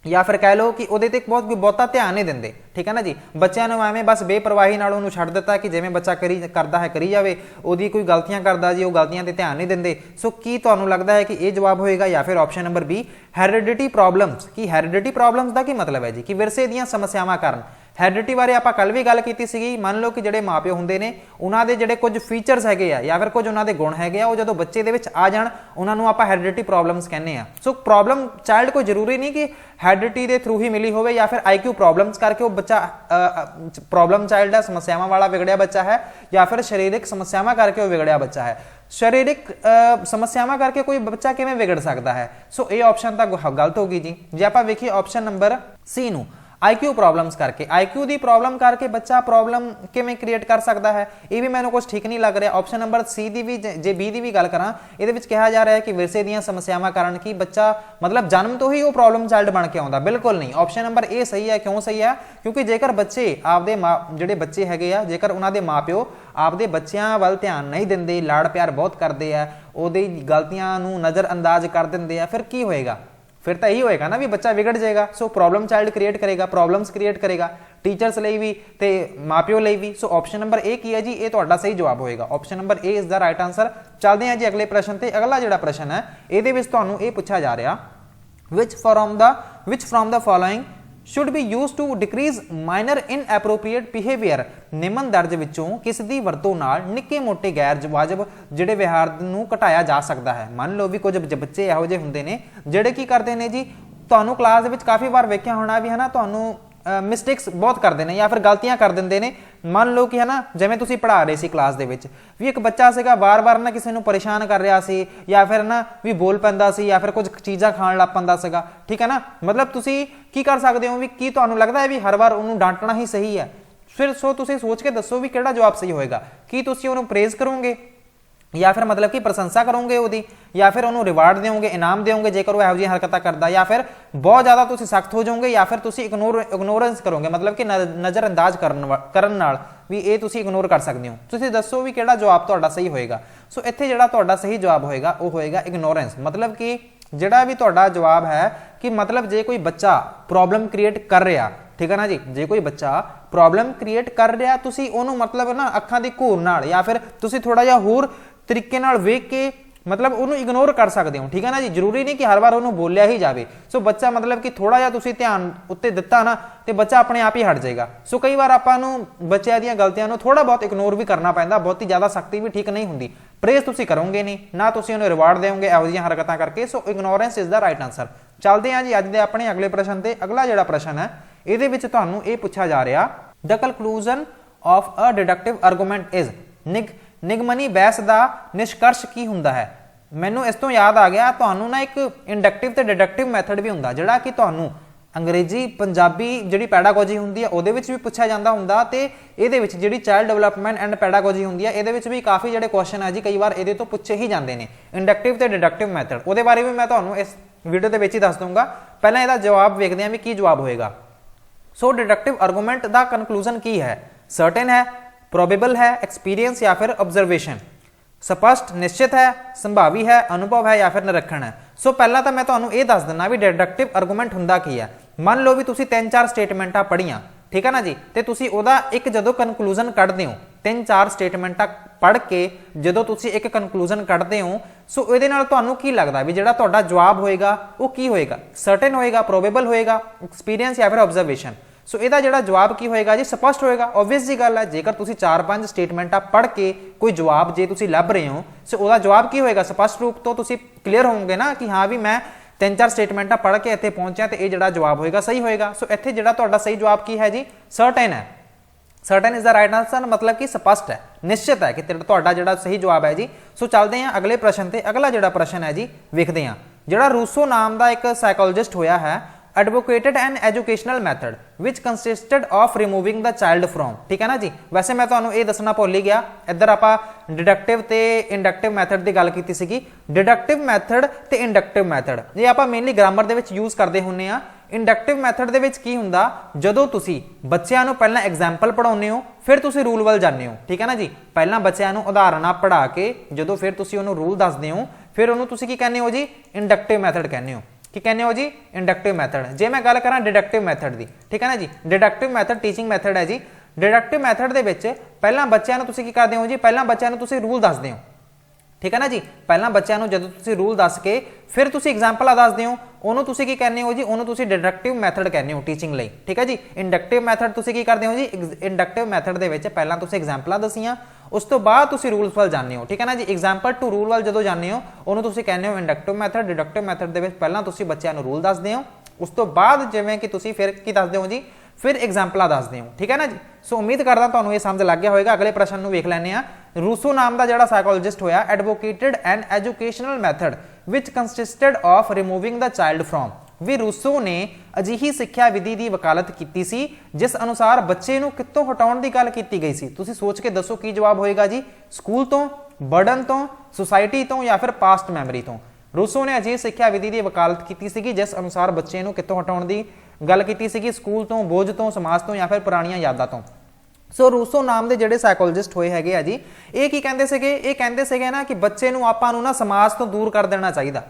ਜਾਂ ਫਿਰ ਕਹਿ ਲਓ ਕਿ ਉਹਦੇ ਤੇ ਬਹੁਤਾ ਧਿਆਨ ਨਹੀਂ ਦਿੰਦੇ। ਠੀਕ ਹੈ ਨਾ ਜੀ। ਬੱਚਿਆਂ ਨੂੰ ਐਵੇਂ ਬਸ ਬੇਪਰਵਾਹੀ ਨਾਲ ਉਹਨੂੰ ਛੱਡ ਦਿੱਤਾ ਕਿ ਜਿਵੇਂ ਬੱਚਾ ਕਰਦਾ ਹੈ ਕਰੀ ਜਾਵੇ, ਉਹਦੀ ਕੋਈ ਗਲਤੀਆਂ ਕਰਦਾ ਜੀ ਉਹ ਗਲਤੀਆਂ ਤੇ ਧਿਆਨ ਨਹੀਂ ਦਿੰਦੇ। ਸੋ ਕੀ ਤੁਹਾਨੂੰ ਲੱਗਦਾ ਹੈ ਕਿ ਇਹ ਜਵਾਬ ਹੋਏਗਾ ਜਾਂ ਫਿਰ option number B heredity problems? ਕੀ ਹੈਰੀਡਿਟੀ ਪ੍ਰੋਬਲਮਸ ਦਾ ਕੀ ਮਤਲਬ ਹੈ ਜੀ? ਕਿ ਵਿਰਸੇ ਦੀਆਂ ਸਮੱਸਿਆਵਾਂ ਕਾਰਨ। ਹੈਰੀਡਿਟੀ ਬਾਰੇ ਆਪਾਂ ਕੱਲ ਵੀ ਗੱਲ ਕੀਤੀ ਸੀਗੀ। ਮੰਨ ਲਓ ਕਿ ਜਿਹੜੇ ਮਾਪਿਓ ਹੁੰਦੇ ਨੇ ਉਹਨਾਂ ਦੇ ਜਿਹੜੇ ਕੁਝ ਫੀਚਰਸ ਹੈਗੇ ਆ ਜਾਂ ਫਿਰ ਕੁਝ ਉਹਨਾਂ ਦੇ ਗੁਣ ਹੈਗੇ ਆ, ਉਹ ਜਦੋਂ ਬੱਚੇ ਦੇ ਵਿੱਚ ਆ ਜਾਣ ਉਹਨਾਂ ਨੂੰ ਆਪਾਂ ਹੈਰੀਡਿਟੀ ਪ੍ਰੋਬਲਮਸ ਕਹਿੰਦੇ ਆ। ਸੋ ਪ੍ਰੋਬਲਮ ਚਾਈਲਡ ਕੋਈ ਜ਼ਰੂਰੀ ਨਹੀਂ ਕਿ ਹੈਰੀਡਿਟੀ ਦੇ ਥਰੂ ਹੀ ਮਿਲੀ ਹੋਵੇ ਜਾਂ ਫਿਰ IQ ਪ੍ਰੋਬਲਮਸ ਕਰਕੇ ਉਹ ਬੱਚਾ ਪ੍ਰੋਬਲਮ ਚਾਈਲਡ ਹੈ, ਸਮੱਸਿਆਵਾਂ ਵਾਲਾ ਵਿਗੜਿਆ ਬੱਚਾ ਹੈ, ਜਾਂ ਫਿਰ ਸਰੀਰਕ ਸਮੱਸਿਆਵਾਂ ਕਰਕੇ ਉਹ ਵਿਗੜਿਆ ਬੱਚਾ ਹੈ। ਸਰੀਰਕ ਸਮੱਸਿਆਵਾਂ ਕਰਕੇ ਕੋਈ ਬੱਚਾ ਕਿਵੇਂ ਵਿਗੜ ਸਕਦਾ ਹੈ? ਸੋ ਇਹ ਆਪਸ਼ਨ ਤਾਂ ਗਲਤ ਹੋਗੀ ਜੀ। ਜੇ ਆਪਾਂ ਵੇਖੀਏ ਆਪਸ਼ਨ ਨੰਬਰ ਸੀ ਨੂੰ, IQ ਪ੍ਰੋਬਲਮਸ ਕਰਕੇ, IQ ਦੀ ਪ੍ਰੋਬਲਮ ਕਰਕੇ ਬੱਚਾ ਪ੍ਰੋਬਲਮ ਕਿਵੇਂ ਕ੍ਰੀਏਟ ਕਰ ਸਕਦਾ ਹੈ? ਇਹ ਵੀ ਮੈਨੂੰ ਕੁਝ ਠੀਕ ਨਹੀਂ ਲੱਗ ਰਿਹਾ। ਆਪਸ਼ਨ ਨੰਬਰ ਸੀ ਦੀ ਵੀ, ਜੇ ਬੀ ਦੀ ਵੀ ਗੱਲ ਕਰਾਂ, ਇਹਦੇ ਵਿੱਚ ਕਿਹਾ ਜਾ ਰਿਹਾ ਹੈ ਕਿ ਵਿਰਸੇ ਦੀਆਂ ਸਮੱਸਿਆਵਾਂ ਕਾਰਨ ਕੀ ਬੱਚਾ ਮਤਲਬ ਜਨਮ ਤੋਂ ਹੀ ਉਹ ਪ੍ਰੋਬਲਮ ਚਾਈਲਡ ਬਣ ਕੇ ਆਉਂਦਾ। ਬਿਲਕੁਲ ਨਹੀਂ। ਆਪਸ਼ਨ ਨੰਬਰ ਏ ਸਹੀ ਹੈ। ਕਿਉਂ ਸਹੀ ਹੈ? ਕਿਉਂਕਿ ਜੇਕਰ ਬੱਚੇ ਆਪਦੇ ਜਿਹੜੇ ਬੱਚੇ ਹੈਗੇ ਆ, ਜੇਕਰ ਉਹਨਾਂ ਦੇ ਮਾਪਿਓ ਆਪਦੇ ਬੱਚਿਆਂ ਵੱਲ ਧਿਆਨ ਨਹੀਂ ਦਿੰਦੇ, ਲਾਡ ਪਿਆਰ ਬਹੁਤ ਕਰਦੇ ਆ, ਉਹਦੀ ਗਲਤੀਆਂ ਨੂੰ ਨਜ਼ਰ ਅੰਦਾਜ਼ ਕਰ ਦਿੰਦੇ ਆ, ਫਿਰ ਕੀ ਹੋਏਗਾ? फिर तो यही होएगा ना भी बच्चा बिगड़ जाएगा। सो प्रॉब्लम चाइल्ड क्रिएट करेगा, प्रॉब्लम्स क्रिएट करेगा टीचर्स ਲਈ ਵੀ ਤੇ ਮਾਪਿਓ ਲਈ ਵੀ। ਸੋ ਆਪਸ਼ਨ ਨੰਬਰ ਏ ਕੀ ਹੈ ਜੀ? ਇਹ ਤੁਹਾਡਾ ਸਹੀ ਜਵਾਬ ਹੋਏਗਾ। Option number A is the right answer. ਚੱਲਦੇ ਹਾਂ ਜੀ ਅਗਲੇ ਪ੍ਰਸ਼ਨ ਤੇ। ਅਗਲਾ ਜਿਹੜਾ ਪ੍ਰਸ਼ਨ ਹੈ ਇਹਦੇ ਵਿੱਚ ਤੁਹਾਨੂੰ ਇਹ ਪੁੱਛਿਆ ਜਾ ਰਿਹਾ, which from the following should be used to decrease minor inappropriate behavior? ਨਿਮਨ ਦਰਜ ਵਿੱਚੋਂ ਕਿਸ ਦੀ ਵਰਤੋਂ ਨਾਲ ਨਿੱਕੇ ਮੋਟੇ ਗੈਰ ਵਾਜਬ ਜਿਹੜੇ ਵਿਹਾਰ ਨੂੰ ਘਟਾਇਆ ਜਾ ਸਕਦਾ ਹੈ? ਮੰਨ ਲਓ ਵੀ ਕੁਝ ਬੱਚੇ ਇਹੋ ਜਿਹੇ ਹੁੰਦੇ ਨੇ ਜਿਹੜੇ ਕੀ ਕਰਦੇ ਨੇ ਜੀ, ਤੁਹਾਨੂੰ ਕਲਾਸ ਦੇ ਵਿੱਚ ਕਾਫੀ ਵਾਰ ਵੇਖਿਆ ਹੋਣਾ ਵੀ ਹੈ ਨਾ, ਤੁਹਾਨੂੰ ਮਿਸਟੇਕਸ ਬਹੁਤ ਕਰਦੇ ਨੇ ਜਾਂ ਫਿਰ ਗਲਤੀਆਂ ਕਰ ਦਿੰਦੇ ਨੇ। ਮੰਨ ਲਓ ਕਿ ਹੈ ਨਾ, ਜਿਵੇਂ ਤੁਸੀਂ ਪੜ੍ਹਾ ਰਹੇ ਸੀ ਕਲਾਸ ਦੇ ਵਿੱਚ, ਵੀ ਇੱਕ ਬੱਚਾ ਸੀਗਾ ਵਾਰ-ਵਾਰ ਨਾ ਕਿਸੇ ਨੂੰ ਪਰੇਸ਼ਾਨ ਕਰ ਰਿਹਾ ਸੀ, ਜਾਂ ਫਿਰ ਨਾ ਵੀ ਬੋਲ ਪੈਂਦਾ ਸੀ, ਜਾਂ ਫਿਰ ਕੁਝ ਚੀਜ਼ਾਂ ਖਾਣ ਲੱਗ ਪੈਂਦਾ ਸੀਗਾ, ਠੀਕ ਹੈ ਨਾ। ਮਤਲਬ ਤੁਸੀਂ ਕੀ ਕਰ ਸਕਦੇ ਹੋ ਵੀ ਕੀ ਤੁਹਾਨੂੰ ਲੱਗਦਾ ਹੈ ਵੀ ਹਰ ਵਾਰ ਉਹਨੂੰ ਡਾਂਟਣਾ ਹੀ ਸਹੀ ਹੈ? ਫਿਰ ਸੋ ਤੁਸੀਂ ਸੋਚ ਕੇ ਦੱਸੋ ਵੀ ਕਿਹੜਾ ਜਵਾਬ ਸਹੀ ਹੋਏਗਾ। ਕੀ ਤੁਸੀਂ ਉਹਨੂੰ ਪ੍ਰੇਜ਼ ਕਰੋਗੇ ਜਾਂ ਫਿਰ मतलब कि प्रशंसा करोगे ਉਹਦੀ, ਜਾਂ ਫਿਰ ਉਹਨੂੰ ਰਿਵਾਰਡ ਦਿਓਗੇ, ਇਨਾਮ ਦਿਓਗੇ ਜੇਕਰ ਉਹ ਇਹੋ ਜਿਹੀ ਹਰਕਤਾਂ ਕਰਦਾ, ਜਾਂ ਫਿਰ ਬਹੁਤ ਜ਼ਿਆਦਾ ਤੁਸੀਂ ਸਖਤ ਹੋ ਜਾਓਗੇ, ਜਾਂ ਫਿਰ ਤੁਸੀਂ ਇਗਨੋਰੈਂਸ ਕਰੋਗੇ, ਮਤਲਬ ਕਿ ਨਜ਼ਰ ਅੰਦਾਜ਼ ਕਰਨ ਨਾਲ ਵੀ ਇਹ ਤੁਸੀਂ ਇਗਨੋਰ ਕਰ ਸਕਦੇ ਹੋ। ਤੁਸੀਂ ਦੱਸੋ ਵੀ ਕਿਹੜਾ ਜਵਾਬ ਤੁਹਾਡਾ ਸਹੀ ਹੋਏਗਾ। ਸੋ ਇੱਥੇ ਜਿਹੜਾ ਤੁਹਾਡਾ ਸਹੀ ਜਵਾਬ ਹੋਏਗਾ ਉਹ ਹੋਏਗਾ ਇਗਨੋਰੈਂਸ। ਮਤਲਬ ਕਿ ਜਿਹੜਾ ਵੀ ਤੁਹਾਡਾ ਜਵਾਬ ਹੈ ਕਿ ਮਤਲਬ ਜੇ ਕੋਈ ਬੱਚਾ ਪ੍ਰੋਬਲਮ ਕ੍ਰੀਏਟ ਕਰ ਰਿਹਾ, ਠੀਕ ਹੈ ਨਾ ਜੀ, ਜੇ ਕੋਈ ਬੱਚਾ ਪ੍ਰੋਬਲਮ ਕ੍ਰੀਏਟ ਕਰ ਰਿਹਾ, ਤੁਸੀਂ ਉਹਨੂੰ ਮਤਲਬ ਨਾ ਅੱਖਾਂ ਦੀ ਘੂਰ ਨਾਲ ਜਾਂ ਫਿਰ ਤੁਸੀਂ ਥੋੜਾ ਜਿਹਾ ਹੋਰ ਤਰੀਕੇ ਨਾਲ ਵੇਖ ਕੇ ਮਤਲਬ ਉਹਨੂੰ ਇਗਨੋਰ ਕਰ ਸਕਦੇ ਹੋ, ਠੀਕ ਹੈ ਨਾ ਜੀ। ਜ਼ਰੂਰੀ ਨਹੀਂ ਕਿ ਹਰ ਵਾਰ ਉਹਨੂੰ ਬੋਲਿਆ ਹੀ ਜਾਵੇ। ਸੋ ਬੱਚਾ ਮਤਲਬ ਕਿ ਥੋੜਾ ਜਿਹਾ ਤੁਸੀਂ ਧਿਆਨ ਉੱਤੇ ਦਿੱਤਾ ਨਾ ਤੇ ਬੱਚਾ ਆਪਣੇ ਆਪ ਹੀ ਹਟ ਜਾਏਗਾ। ਸੋ ਕਈ ਵਾਰ ਆਪਾਂ ਨੂੰ ਬੱਚਿਆਂ ਦੀਆਂ ਗਲਤੀਆਂ ਨੂੰ ਥੋੜਾ ਬਹੁਤ ਇਗਨੋਰ ਵੀ ਕਰਨਾ ਪੈਂਦਾ, ਬਹੁਤੀ ਜ਼ਿਆਦਾ ਸਖਤੀ ਵੀ ਠੀਕ ਨਹੀਂ ਹੁੰਦੀ। ਪ੍ਰੇਜ਼ ਤੁਸੀਂ ਕਰੋਗੇ ਨਹੀਂ ਨਾ, ਤੁਸੀਂ ਉਹਨੂੰ ਰਿਵਾਰਡ ਦੇਵੋਗੇ ਇਹੋ ਜਿਹੀਆਂ ਹਰਕਤਾਂ ਕਰਕੇ। So ignorance is the right answer. ਚੱਲਦੇ ਹਾਂ ਜੀ ਅੱਜ ਦੇ ਆਪਣੇ ਅਗਲੇ ਪ੍ਰਸ਼ਨ ਤੇ। ਅਗਲਾ ਜਿਹੜਾ ਪ੍ਰਸ਼ਨ ਹੈ ਇਹਦੇ ਵਿੱਚ ਤੁਹਾਨੂੰ ਇਹ ਪੁੱਛਿਆ ਜਾ ਰਿਹਾ, the conclusion of a deductive argument is, ਨਿਗਮਨੀ ਬਹਿਸ ਦਾ ਨਿਸ਼ਕਰਸ਼ ਕੀ ਹੁੰਦਾ ਹੈ? ਮੈਨੂੰ ਇਸ ਤੋਂ ਯਾਦ ਆ ਗਿਆ, ਤੁਹਾਨੂੰ ਨਾ ਇੱਕ ਇੰਡਕਟਿਵ ਤੇ ਡਿਡਕਟਿਵ ਮੈਥਡ ਵੀ ਹੁੰਦਾ ਜਿਹੜਾ ਕਿ ਤੁਹਾਨੂੰ ਅੰਗਰੇਜ਼ੀ ਪੰਜਾਬੀ ਜਿਹੜੀ ਪੈਡਾਗੋਜੀ ਹੁੰਦੀ ਹੈ ਉਹਦੇ ਵਿੱਚ ਵੀ ਪੁੱਛਿਆ ਜਾਂਦਾ ਹੁੰਦਾ, ਤੇ ਇਹਦੇ ਵਿੱਚ ਜਿਹੜੀ ਚਾਈਲਡ ਡਿਵੈਲਪਮੈਂਟ ਐਂਡ ਪੈਡਾਗੋਜੀ ਹੁੰਦੀ ਹੈ ਇਹਦੇ ਵਿੱਚ ਵੀ ਕਾਫੀ ਜਿਹੜੇ ਕੁਐਸਚਨ ਹੈ ਜੀ ਕਈ ਵਾਰ ਇਹਦੇ ਤੋਂ ਪੁੱਛੇ ਹੀ ਜਾਂਦੇ ਨੇ, ਇੰਡਕਟਿਵ ਤੇ ਡਿਡਕਟਿਵ ਮੈਥਡ। ਉਹਦੇ ਬਾਰੇ ਵੀ ਮੈਂ ਤੁਹਾਨੂੰ ਇਸ ਵੀਡੀਓ ਦੇ ਵਿੱਚ ਹੀ ਦੱਸ ਦੂੰਗਾ। ਪਹਿਲਾਂ ਇਹਦਾ ਜਵਾਬ ਵੇਖਦੇ ਹਾਂ ਵੀ ਕੀ ਜਵਾਬ ਹੋਏਗਾ। ਸੋ ਡਿਡਕਟਿਵ ਆਰਗੂਮੈਂਟ ਦਾ ਕਨਕਲੂਜਨ ਕੀ ਹੈ? सर्टेन है, प्रोबेबल है, एक्सपीरियंस या फिर ऑब्जर्वेशन, स्पष्ट निश्चित है, संभावी है, अनुभव है या फिर निरीक्षण है। सो पहला तो मैं तुहानू ये दस दिना भी डिडक्टिव आर्गूमेंट हुंदा की है। मान लो भी तुसी 3-4 स्टेटमेंटा पढ़ियां, ठीक है ना जी, ते तुसी ओदा एक जदों कनकलूजन कढ़दे हो 3-4 स्टेटमेंटा पढ़ के जदों तुसी एक कनकलूजन कढ़दे हो, सो इहदे नाल तुहानू की लगदा भी जिहड़ा तुहाडा जवाब होएगा वो की होएगा? सर्टेन होएगा, प्रोबेबल होएगा, एक्सपीरियंस या फिर ऑब्जर्वेशन। सो ਇਹਦਾ ਜਿਹੜਾ ਜਵਾਬ ਕੀ ਹੋਏਗਾ ਜੀ? ਸਪਸ਼ਟ ਹੋਏਗਾ। ਆਬਵੀਅਸ ਜੀ ਗੱਲ ਹੈ, ਜੇਕਰ ਤੁਸੀਂ 4-5 ਸਟੇਟਮੈਂਟਾਂ ਪੜ੍ਹ ਕੇ ਕੋਈ ਜਵਾਬ ਜੇ ਤੁਸੀਂ ਲੱਭ ਰਹੇ ਹੋ, ਸੋ ਉਹਦਾ ਜਵਾਬ ਕੀ ਹੋਏਗਾ? ਸਪਸ਼ਟ ਰੂਪ ਤੋਂ ਤੁਸੀਂ ਕਲੀਅਰ ਹੋਵੋਗੇ ਨਾ ਕਿ ਹਾਂ ਵੀ ਮੈਂ 3-4 ਸਟੇਟਮੈਂਟਾਂ ਪੜ੍ਹ ਕੇ ਇੱਥੇ ਪਹੁੰਚਿਆ ਤੇ ਇਹ ਜਿਹੜਾ ਜਵਾਬ ਹੋਏਗਾ ਸਹੀ ਹੋਏਗਾ। ਸੋ ਇੱਥੇ ਜਿਹੜਾ ਤੁਹਾਡਾ ਸਹੀ ਜਵਾਬ ਕੀ ਹੈ ਜੀ? ਸਰਟਨ ਹੈ। Certain is the right answer, ਮਤਲਬ ਕਿ ਸਪਸ਼ਟ ਹੈ, ਨਿਸ਼ਚਿਤ ਹੈ ਕਿ ਤੁਹਾਡਾ ਜਿਹੜਾ ਸਹੀ ਜਵਾਬ ਹੈ ਜੀ। ਸੋ ਚੱਲਦੇ ਹਾਂ ਅਗਲੇ ਪ੍ਰਸ਼ਨ ਤੇ। ਅਗਲਾ ਜਿਹੜਾ ਪ੍ਰਸ਼ਨ ਹੈ ਜੀ ਵੇਖਦੇ ਹਾਂ। ਜਿਹੜਾ ਰੂਸੋ ਨਾਮ ਦਾ ਇੱਕ ਸਾਈਕੋਲੋਜਿਸਟ ਹੋਇਆ ਹੈ, advocated an educational method which consisted of removing the child from, ठीक है ना जी। वैसे मैं तुहानू ये दसना भुल ही गया, इधर आपां डिडक्टिव ते इंडक्टिव मैथड की गल कीती सीगी। डिडक्टिव मैथड ते इंडक्टिव मैथड ये आपां मेनली ग्रामर दे विच यूज करदे हुन्ने आ। इंडक्टिव मैथड दे विच की हुंदा, जदों तुसी बच्चिआं नू पहलां एग्जाम्पल पढ़ाउने हो फिर तुसी रूल वल जाने हो, ठीक है ना जी। पहलां बच्चिआं नू उदाहरणां पढ़ा के जदों फिर तुसी उहनू रूल दसदे हो, फिर उहनू तुसी की कहने हो जी? इंडक्टिव मैथड कहने हो। की कहने हो जी? Inductive method. जे मैं गल करा डिडक्टिव मैथड की, ठीक है ना जी, डिडक्टिव मैथड टीचिंग मैथड है जी। डिडक्टिव मैथड दे विच पहलां बच्चिआं नूं तुसीं की करदे हो जी? पहलां बच्चिआं नूं तुसीं रूल दसदे हो, ठीक है ना जी। पहलां बच्चिआं नूं जदों तुसीं रूल दस के फिर तुसीं एग्जाम्पल दसदे हो, उहनूं तुसीं की कहने हो जी? उहनूं तुसीं डिडक्टिव मैथड कहने हो टीचिंग लई, ठीक है जी। इंडक्टिव मैथड तुसीं की करदे हो जी? इंडक्टिव मैथड दे विच पहलां तुसीं एग्जाम्पलां दसियां, उस तो बाद तुसीं रूल्स वाल जाने हो, ठीक है ना जी। एग्जाम्पल टू रूल वाल जदों जाने हो उहनूं तुसीं कहने हो इंडक्टिव मैथड। डिडक्टिव मैथड दे विच पहलां तुसीं बच्चिआं नूं रूल दसदे हो, उस तो बाद जिवें कि तुसीं फिर की दसदे हो जी? फिर एग्जाम्पल दसदे हो, ठीक है ना जी। सो उम्मीद करदा तुहानूं ये समझ लग गया होगा। अगले प्रश्न नूं वेख लैंदे आ। रूसो नाम का जिहड़ा साइकोलॉजिस्ट होया advocated an educational method which consisted of removing the child from. भी रूसो ने अजिही सिक्ख्या विधि की वकालत की सी जिस अनुसार बच्चे नूं कित्तों हटाउण की गल की गई सी। तुसीं सोच के दसो की जवाब होएगा जी। स्कूल तो, बर्डन तो, सोसाइटी तो या फिर पास्ट मैमरी तो। रूसो ने अजिही सिक्ख्या विधि की वकालत की सी जिस अनुसार बच्चे नूं कित्तों हटाउण की गल की सी, स्कूल तो, बोझ तो, समाज तो या फिर पुरानियां यादां तो। सो रूसो नाम के जिहड़े साइकोलॉजिस्ट होए हैगे आ जी, ये की कहंदे सीगे, ये कहंदे सीगे ना कि बच्चे नूं आपां नूं ना समाज तो दूर कर देना चाहिए।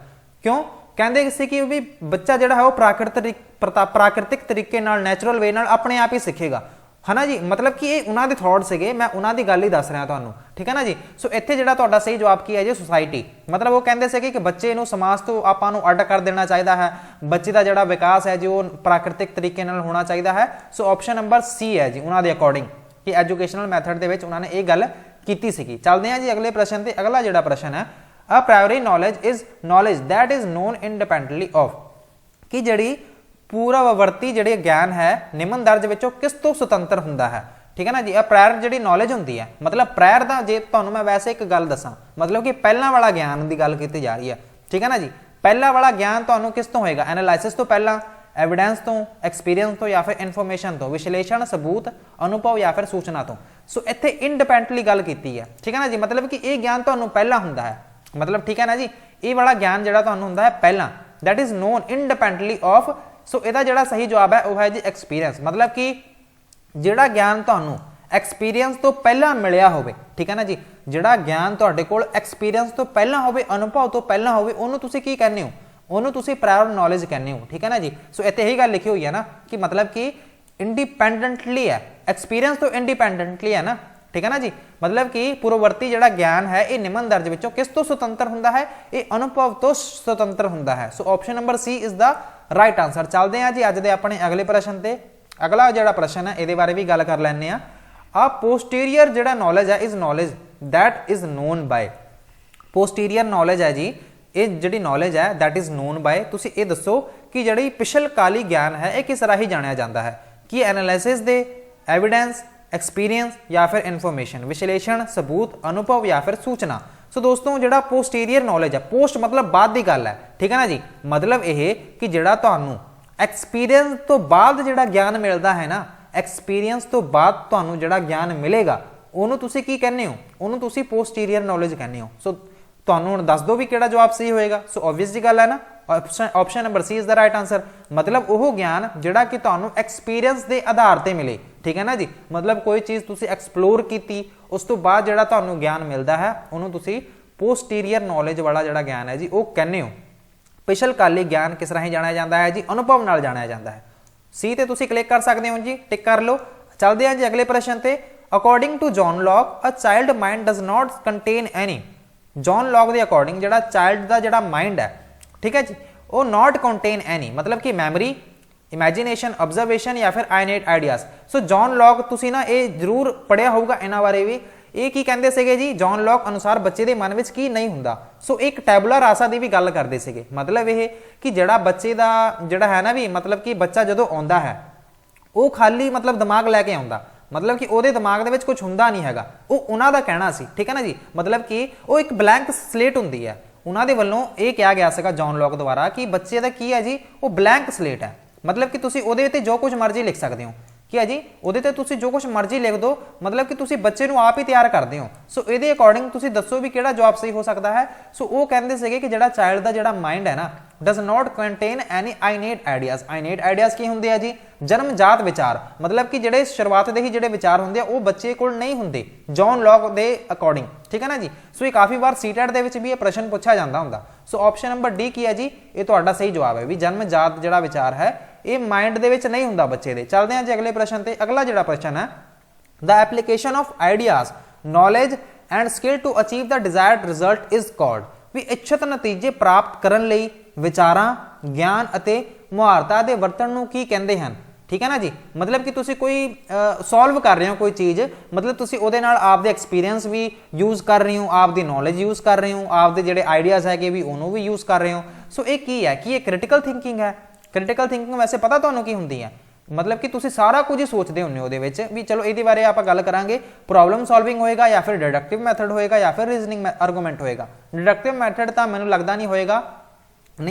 क्यों कहंदे सी कि भी बच्चा जिहड़ा है वो प्राकृतिक तरीके नाल, नैचुरल वे नाल अपने आप ही सीखेगा, है ना जी। मतलब कि ये उन्हां दे थॉट सीगे, मैं उन्हां दी गल ही दस रहा तुहानूं, ठीक है ना जी। सो इत्थे जिहड़ा तुहाडा सही जवाब की है जी सोसाइटी। मतलब वो कहंदे सीगे कि बच्चे नूं समाज तो आपां नूं अड्ड कर देना चाहिए है, बच्चे का जिहड़ा विकास है जी वो प्राकृतिक तरीके नाल होना चाहिए है। सो ऑप्शन नंबर सी है जी उन्हां दे अकॉर्डिंग कि एजुकेशनल मैथड दे विच उन्होंने ये गल कीती सीगी। चलते हैं जी अगले प्रश्न ते। अगला जिहड़ा प्रश्न है, a priori knowledge is knowledge that is known independently of, कि जिहड़ी पूर्ववर्ती जिहड़ी ज्ञान है निम्न दर्ज विचों किस तो सुतंत्र हुंदा है, ठीक है ना जी। अ प्रायर जिहड़ी नॉलेज हुंदी है, मतलब प्रायर दा जे तुहानूं मैं वैसे एक गल दसां, मतलब कि पहला वाला ज्ञान की गल की जा रही है, ठीक है ना जी। पहला वाला ज्ञान तुहानूं किस तो होएगा, एनालाइसिस तो पहला, एविडेंस तो, एक्सपीरियंस तो या फिर इन्फॉर्मेशन तो, विश्लेषण, सबूत, अनुभव या फिर सूचना तो। सो इत्थे इंडिपेंडेंटली गल कीती है, ठीक है ना जी। मतलब कि ये ज्ञान तुहानूं पहला हुंदा है, मतलब ठीक है ना जी। ये वाला ज्ञान जिहड़ा तुहानूं हुंदा है पहला, that is known independently of. So इहदा जिहड़ा सही जवाब है वह है जी एक्सपीरियंस। मतलब कि जिहड़ा ज्ञान तुहानूं एक्सपीरियंस तो पहला मिलिया होवे, ठीक है ना जी। जिहड़ा ज्ञान तुहाडे कोल एक्सपीरियंस तो पहला होवे, अनुभव तो पहला होवे, उहनूं तुसीं की कहंदे हो, उन्होंने तुसीं प्रायर नॉलेज कहने हो, ठीक है ना जी। सो इत्थे यही गल लिखी हुई है ना कि मतलब कि इंडिपेंडेंटली है, एक्सपीरियंस तो इंडिपेंडेंटली है ना, ठीक है ना जी। मतलब कि पूर्ववर्ती जिहड़ा ज्ञान है ये निम्न दर्ज विचों किस तो स्वतंत्र हुंदा है, ये अनुभव तो स्वतंत्र हुंदा है। So option number C is the right answer. चलते हैं जी अज दे अपने अगले प्रश्न ते। अगला जिहड़ा प्रश्न है ये बारे भी गल कर लैंदे आ। आ पोस्टीरियर जिहड़ा नॉलेज है is knowledge that is known by. Posterior knowledge है जी, ये जिहड़ी नॉलेज है दैट इज नोन बाय, तुसीं ये दसो कि जिहड़ी पिछलकाली ज्ञान है ये किस राही जानिया जाता है, कि एनालिसिस दे, एविडेंस, एक्सपीरियंस या फिर इन्फॉर्मेशन, विश्लेषण, सबूत, अनुभव या फिर सूचना। सो दोस्तों जिहड़ा पोस्टीरियर नॉलेज है, पोस्ट मतलब बाद की गल है, ठीक है ना जी। मतलब यह कि जिहड़ा तुहानूं एक्सपीरियंस तो बाद जिहड़ा ज्ञान मिलता है ना, एक्सपीरियंस तो बाद तुहानूं जिहड़ा ज्ञान मिलेगा उहनूं तुसीं की कहने हो, उहनूं तुसीं पोस्टीरियर नॉलेज कहने हो। सो तुहानूं हुण दस दो भी किहड़ा जवाब सही होएगा। सो ऑब्वियस जी गल है ना, option number C is the right answer. मतलब वह ज्ञान जिहड़ा कि तुहानूं एक्सपीरियंस के आधार पर मिले, ठीक है ना जी। मतलब कोई चीज़ तुसीं एक्सप्लोर की उस तो बाद जिहड़ा तुहानूं ज्ञान मिलता है उहनूं तुसीं पोस्टीरियर नॉलेज वाला जिहड़ा ज्ञान है जी वो कहने हो। पिछलकाली ज्ञान किस राही जानिया जाता है जी, अनुभव नाल जानिया जाता है। सी ते तुसीं क्लिक कर सकते हो जी, टिक कर लो। चलते हैं जी अगले प्रश्न ते। According to John Locke a child mind does not contain any. John Locke के अकॉर्डिंग जिहड़ा चाइल्ड का जिहड़ा माइंड है, ठीक है जी, वो नॉट कंटेन एनी, मतलब कि मैमरी, इमेजिनेशन, ऑब्जर्वेशन या फिर आइनेट आइडियाज। सो जॉन लॉक तुसीं ना ये जरूर पढ़िया होगा इन्हां बारे भी। ये की कहंदे सीगे जी, जॉन लॉक अनुसार बच्चे के मन में की नहीं हुंदा। सो एक टैबुला रासा की भी गल करते सीगे। मतलब ये कि जिहड़ा बच्चे का जिहड़ा है ना भी, मतलब कि बच्चा जदों आउंदा है वो खाली मतलब दिमाग लैके आउंदा, मतलब कि ਉਹਦੇ दिमाग ਦੇ ਵਿੱਚ कुछ ਹੁੰਦਾ नहीं हैगा, वो उन्हां दा कहना सी, ठीक है ना जी। मतलब कि वो एक ब्लैंक स्लेट हुंदी है, उन्हां दे वल्लों ये कहा गया सीगा जॉन लॉक द्वारा कि बच्चे दा की है जी वो ब्लैंक स्लेट है। मतलब कि तुसीं ਉਹਦੇ ते जो कुछ मर्जी लिख सकते हो, कि है जी ਉਹਦੇ ते तुसीं जो कुछ मर्जी लिख दो, मतलब कि तुसीं बच्चे नूं आप ही तैयार करते हो। सो ਇਹਦੇ अकॉर्डिंग तुसीं दसो भी किहड़ा जवाब सही हो सकता है। सो वो कहंदे सीगे कि जिहड़ा चाइल्ड दा जिहड़ा माइंड है ना does not contain any innate ideas. Innate ideas की हुंदे आ जी, जन्मजात विचार, मतलब कि जिहड़े शुरुआत दे ही जिहड़े विचार हुंदे आ वो बच्चे कोल नहीं हुंदे जॉन लॉक दे अकॉर्डिंग, ठीक है ना जी। सो ये काफ़ी बार सीटेट दे विच भी ये प्रश्न पूछा जाता हुंदा। सो ऑप्शन नंबर डी की है जी, ये तुहाडा सही जवाब है भी जन्मजात जिहड़ा विचार है ये माइंड दे विच नहीं हुंदा बच्चे दे। चलते हैं जी अगले प्रश्न ते। अगला जिहड़ा प्रश्न है, the application of ideas, knowledge and skill to achieve the desired result is called. भी इच्छित नतीजे प्राप्त करने लई विचारां, ज्ञान अते मुहारता दे वरतण नूं की कहंदे हन, ठीक है ना जी। मतलब कि तुसीं कोई सॉल्व कर रहे हो कोई चीज़, मतलब तुसीं उहदे नाल आपदे एक्सपीरियंस भी यूज़ कर रहे हो, आपदी नॉलेज यूज़ कर रहे हो, आपदे जिहड़े आइडियाज़ है भी उन्होंने भी यूज़ कर रहे हो। सो ये की है कि ये क्रिटिकल थिंकिंग है। क्रिटिकल थिंकिंग वैसे पता तुहानूं की हुंदी है, मतलब कि तुसी सारा कुछ ही सोचते होंगे ਉਹਦੇ ਵਿੱਚ भी चलो ਇਹਦੇ बारे आप गल करांगे प्रॉब्लम सॉल्विंग होएगा या फिर डिडक्टिव मैथड होएगा या फिर रीजनिंग आर्गूमेंट होएगा। डिडक्टिव मैथड तो मैनूं लगदा नहीं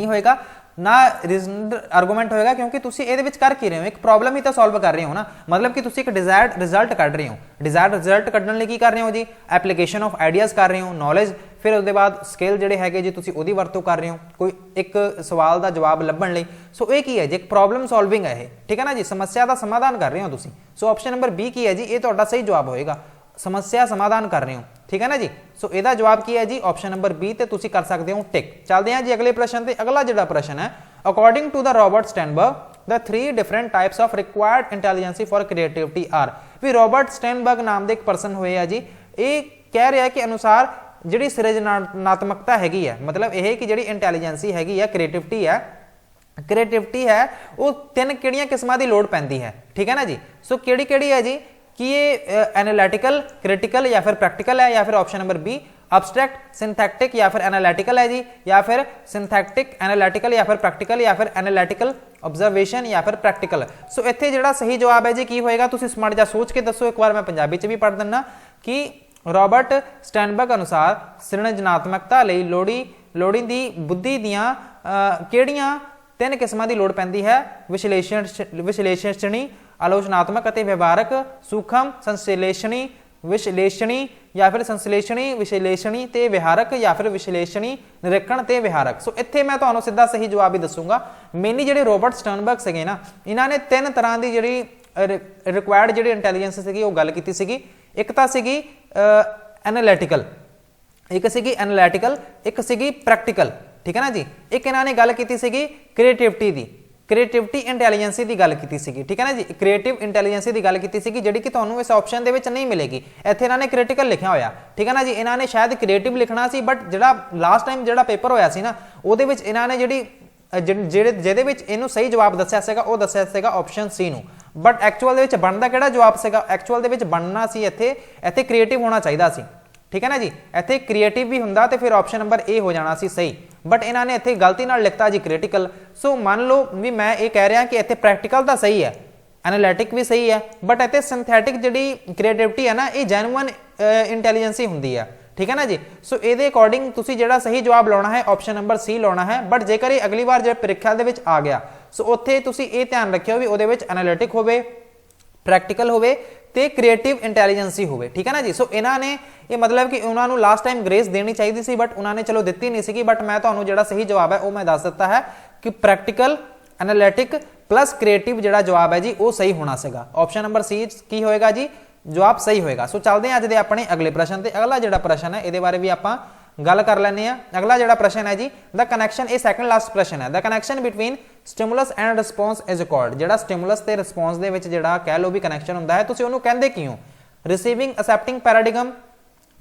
होएगा ना रीजन आर्गूमेंट होएगा क्योंकि तुसी ਇਹਦੇ ਵਿੱਚ कर की रहे हो एक प्रॉब्लम ही तो सॉल्व कर रहे हो ना, मतलब कि तुसी एक डिजायर्ड रिजल्ट कढ रहे हो। डिजायर्ड रिजल्ट कढण ਲਈ ਕੀ कर रहे हो जी एप्लीकेशन ऑफ आइडियाज़ कर रहे हो, नॉलेज, फिर उसके बाद स्किल ਜਿਹੜੇ ਹੈਗੇ जी तुसी ਉਹਦੀ ਵਰਤੋਂ कर रहे हो कोई एक सवाल का जवाब ਲੱਭਣ ਲਈ। सो ਇਹ ਕੀ ਹੈ जी एक प्रॉब्लम सॉल्विंग है, ठीक है ना जी, समस्या का समाधान कर रहे हो तुसी। सो ऑप्शन नंबर बी की है जी ये ਤੁਹਾਡਾ सही जवाब होएगा, समस्या समाधान कर रहे हो, ठीक है ना जी। सो ਇਹਦਾ जवाब की है जी ऑप्शन नंबर बी ਤੇ ਤੁਸੀਂ कर सकते हो टिक। चलते हैं जी अगले प्रश्न ਤੇ। अगला ਜਿਹੜਾ प्रश्न है according to the Robert Sternberg the 3 different types of required intelligence for creativity are. भी रॉबर्ट स्टैनबर्ग नाम ਦੇ एक पर्सन ਹੋਏ ਆ जी, ਇਹ ਕਹਿ ਰਿਹਾ ਕਿ ਅਨੁਸਾਰ ਜਿਹੜੀ ਸਿਰਜਣਾਤਮਕਤਾ ਹੈਗੀ ਹੈ, मतलब ਇਹ ਕਿ ਜਿਹੜੀ ਇੰਟੈਲੀਜੈਂਸੀ ਹੈਗੀ ਹੈ ਕ੍ਰੀਏਟਿਵਿਟੀ ਹੈ ਉਹ ਤਿੰਨ ਕਿਹੜੀਆਂ ਕਿਸਮਾਂ ਦੀ ਲੋੜ ਪੈਂਦੀ ਹੈ, ठीक है ना जी। सो ਕਿਹੜੀ ਹੈ जी कि ये एनालिटिकल, क्रिटिकल या फिर प्रैक्टिकल है, या फिर option number B abstract, synthetic या फिर एनालिटिकल है जी, या फिर सिंथेटिक एनालिटिकल या फिर प्रैक्टिकल या फिर एनालिटिकल ऑब्जर्वेशन या फिर प्रैक्टिकल। सो इत्थे जिहड़ा सही जवाब है जी की होएगा तुसीं स्मार्ट जा सोच के दसो, एक बार मैं पंजाबी च भी पढ़ दिना कि रॉबर्ट स्टैनबर्ग अनुसार सिरजनात्मकता लई लोड़ींदी बुद्धि दियां किहड़ियां तीन किस्मां दी लोड़ पैंदी है, विश्लेषणी, आलोचनात्मक अते व्यवहारक, सूक्ष्म विश्लेषणी या फिर संश्लेषणी विश्लेषणी ते व्यवहारक या फिर विश्लेषणी निरीक्षण ते व्यवहारक। सो इत्थे मैं तुहानूं सीधा सही जवाब ही दसूंगा। मेनली जिहड़े रॉबर्ट स्टर्नबर्ग सीगे ना, इन्हां ने तीन तरह की जिहड़ी रिक्वायर्ड जिहड़ी इंटैलीजेंस सीगी वो गल कीती सीगी। एक तां सीगी एनालिटिकल, एक सीगी प्रैक्टिकल, ठीक है ना जी। एक इन्हां ने गल कीती सीगी क्रिएटिविटी इंटैलीजेंसी की गल की सी, ठीक है ना जी। क्रिएटिव इंटैलीजेंसी की गल की सी जी कि तुहानूं इस ऑप्शन के नहीं मिलेगी। इत्थे इन्हां ने क्रिटिकल लिखा होया, ठीक है ना जी। इन्हां ने शायद क्रिएटिव लिखना सी, बट जिहड़ा लास्ट टाइम जिहड़ा पेपर होया सी ना उहदे विच इन्हां ने जिहदे विच इहनूं सही जवाब दस्सिया सीगा वो दस्सिया सीगा ऑप्शन सी नूं, बट एक्चुअल दे विच बनदा किहड़ा जवाब सीगा, एक्चुअल दे विच बनना सी इत्थे क्रिएटिव होना चाहिदा सी, ठीक है ना जी। इत्थे क्रिएटिव भी हुंदा तो फिर ऑप्शन नंबर ए हो जाना सी सही, बट इन्होंने इत्थे गलती नाल लिखता जी क्रिटिकल। सो मान लो भी मैं ये कह रहा कि इत्थे प्रैक्टिकल तो सही है, एनालिटिक भी सही है, बट इत्थे सिंथेटिक जिहड़ी क्रिएटिविटी है ना ये जेन्युइन इंटैलीजेंसी हुंदी है, ठीक है ना जी। सो ये अकॉर्डिंग तुसीं जिहड़ा सही जवाब लाना है ऑप्शन नंबर सी लाना है, बट जेकर ये अगली बार जो परीक्षा दे विच आ गया सो उत्थे तुसीं ये ध्यान रखियो भी उहदे विच एनालिटिक होवे, प्रैक्टिकल होवे ते क्रिएटिव इंटैलीजेंसी होवे, ठीक है ना जी। सो इन्हां ने ये मतलब कि उन्होंने लास्ट टाइम ग्रेस देनी चाहिए सी, बट उन्होंने चलो दिती नहीं सी, बट मैं तुहानूं जिहड़ा सही जवाब है वो मैं दस दिता है कि प्रैक्टिकल, एनालिटिक प्लस क्रिएटिव जिहड़ा जवाब है जी वो सही होना सीगा। ऑप्शन नंबर सी की होएगा जी जवाब सही होएगा। सो चलते हैं अज दे अपने अगले प्रश्न ते। अगला जिहड़ा प्रश्न है ये बारे भी आपां गल कर लैंदे आ। अगला जिहड़ा प्रश्न है जी द कनैक्शन, ये सैकंड लास्ट प्रश्न है, the connection between stimulus and response is record. जिहड़ा स्टिमुलस ते रिस्पॉन्स दे विच जिहड़ा कह लो भी कनैक्शन हुंदा है तुसीं उहनूं कहंदे की हो? Receiving accepting paradigm,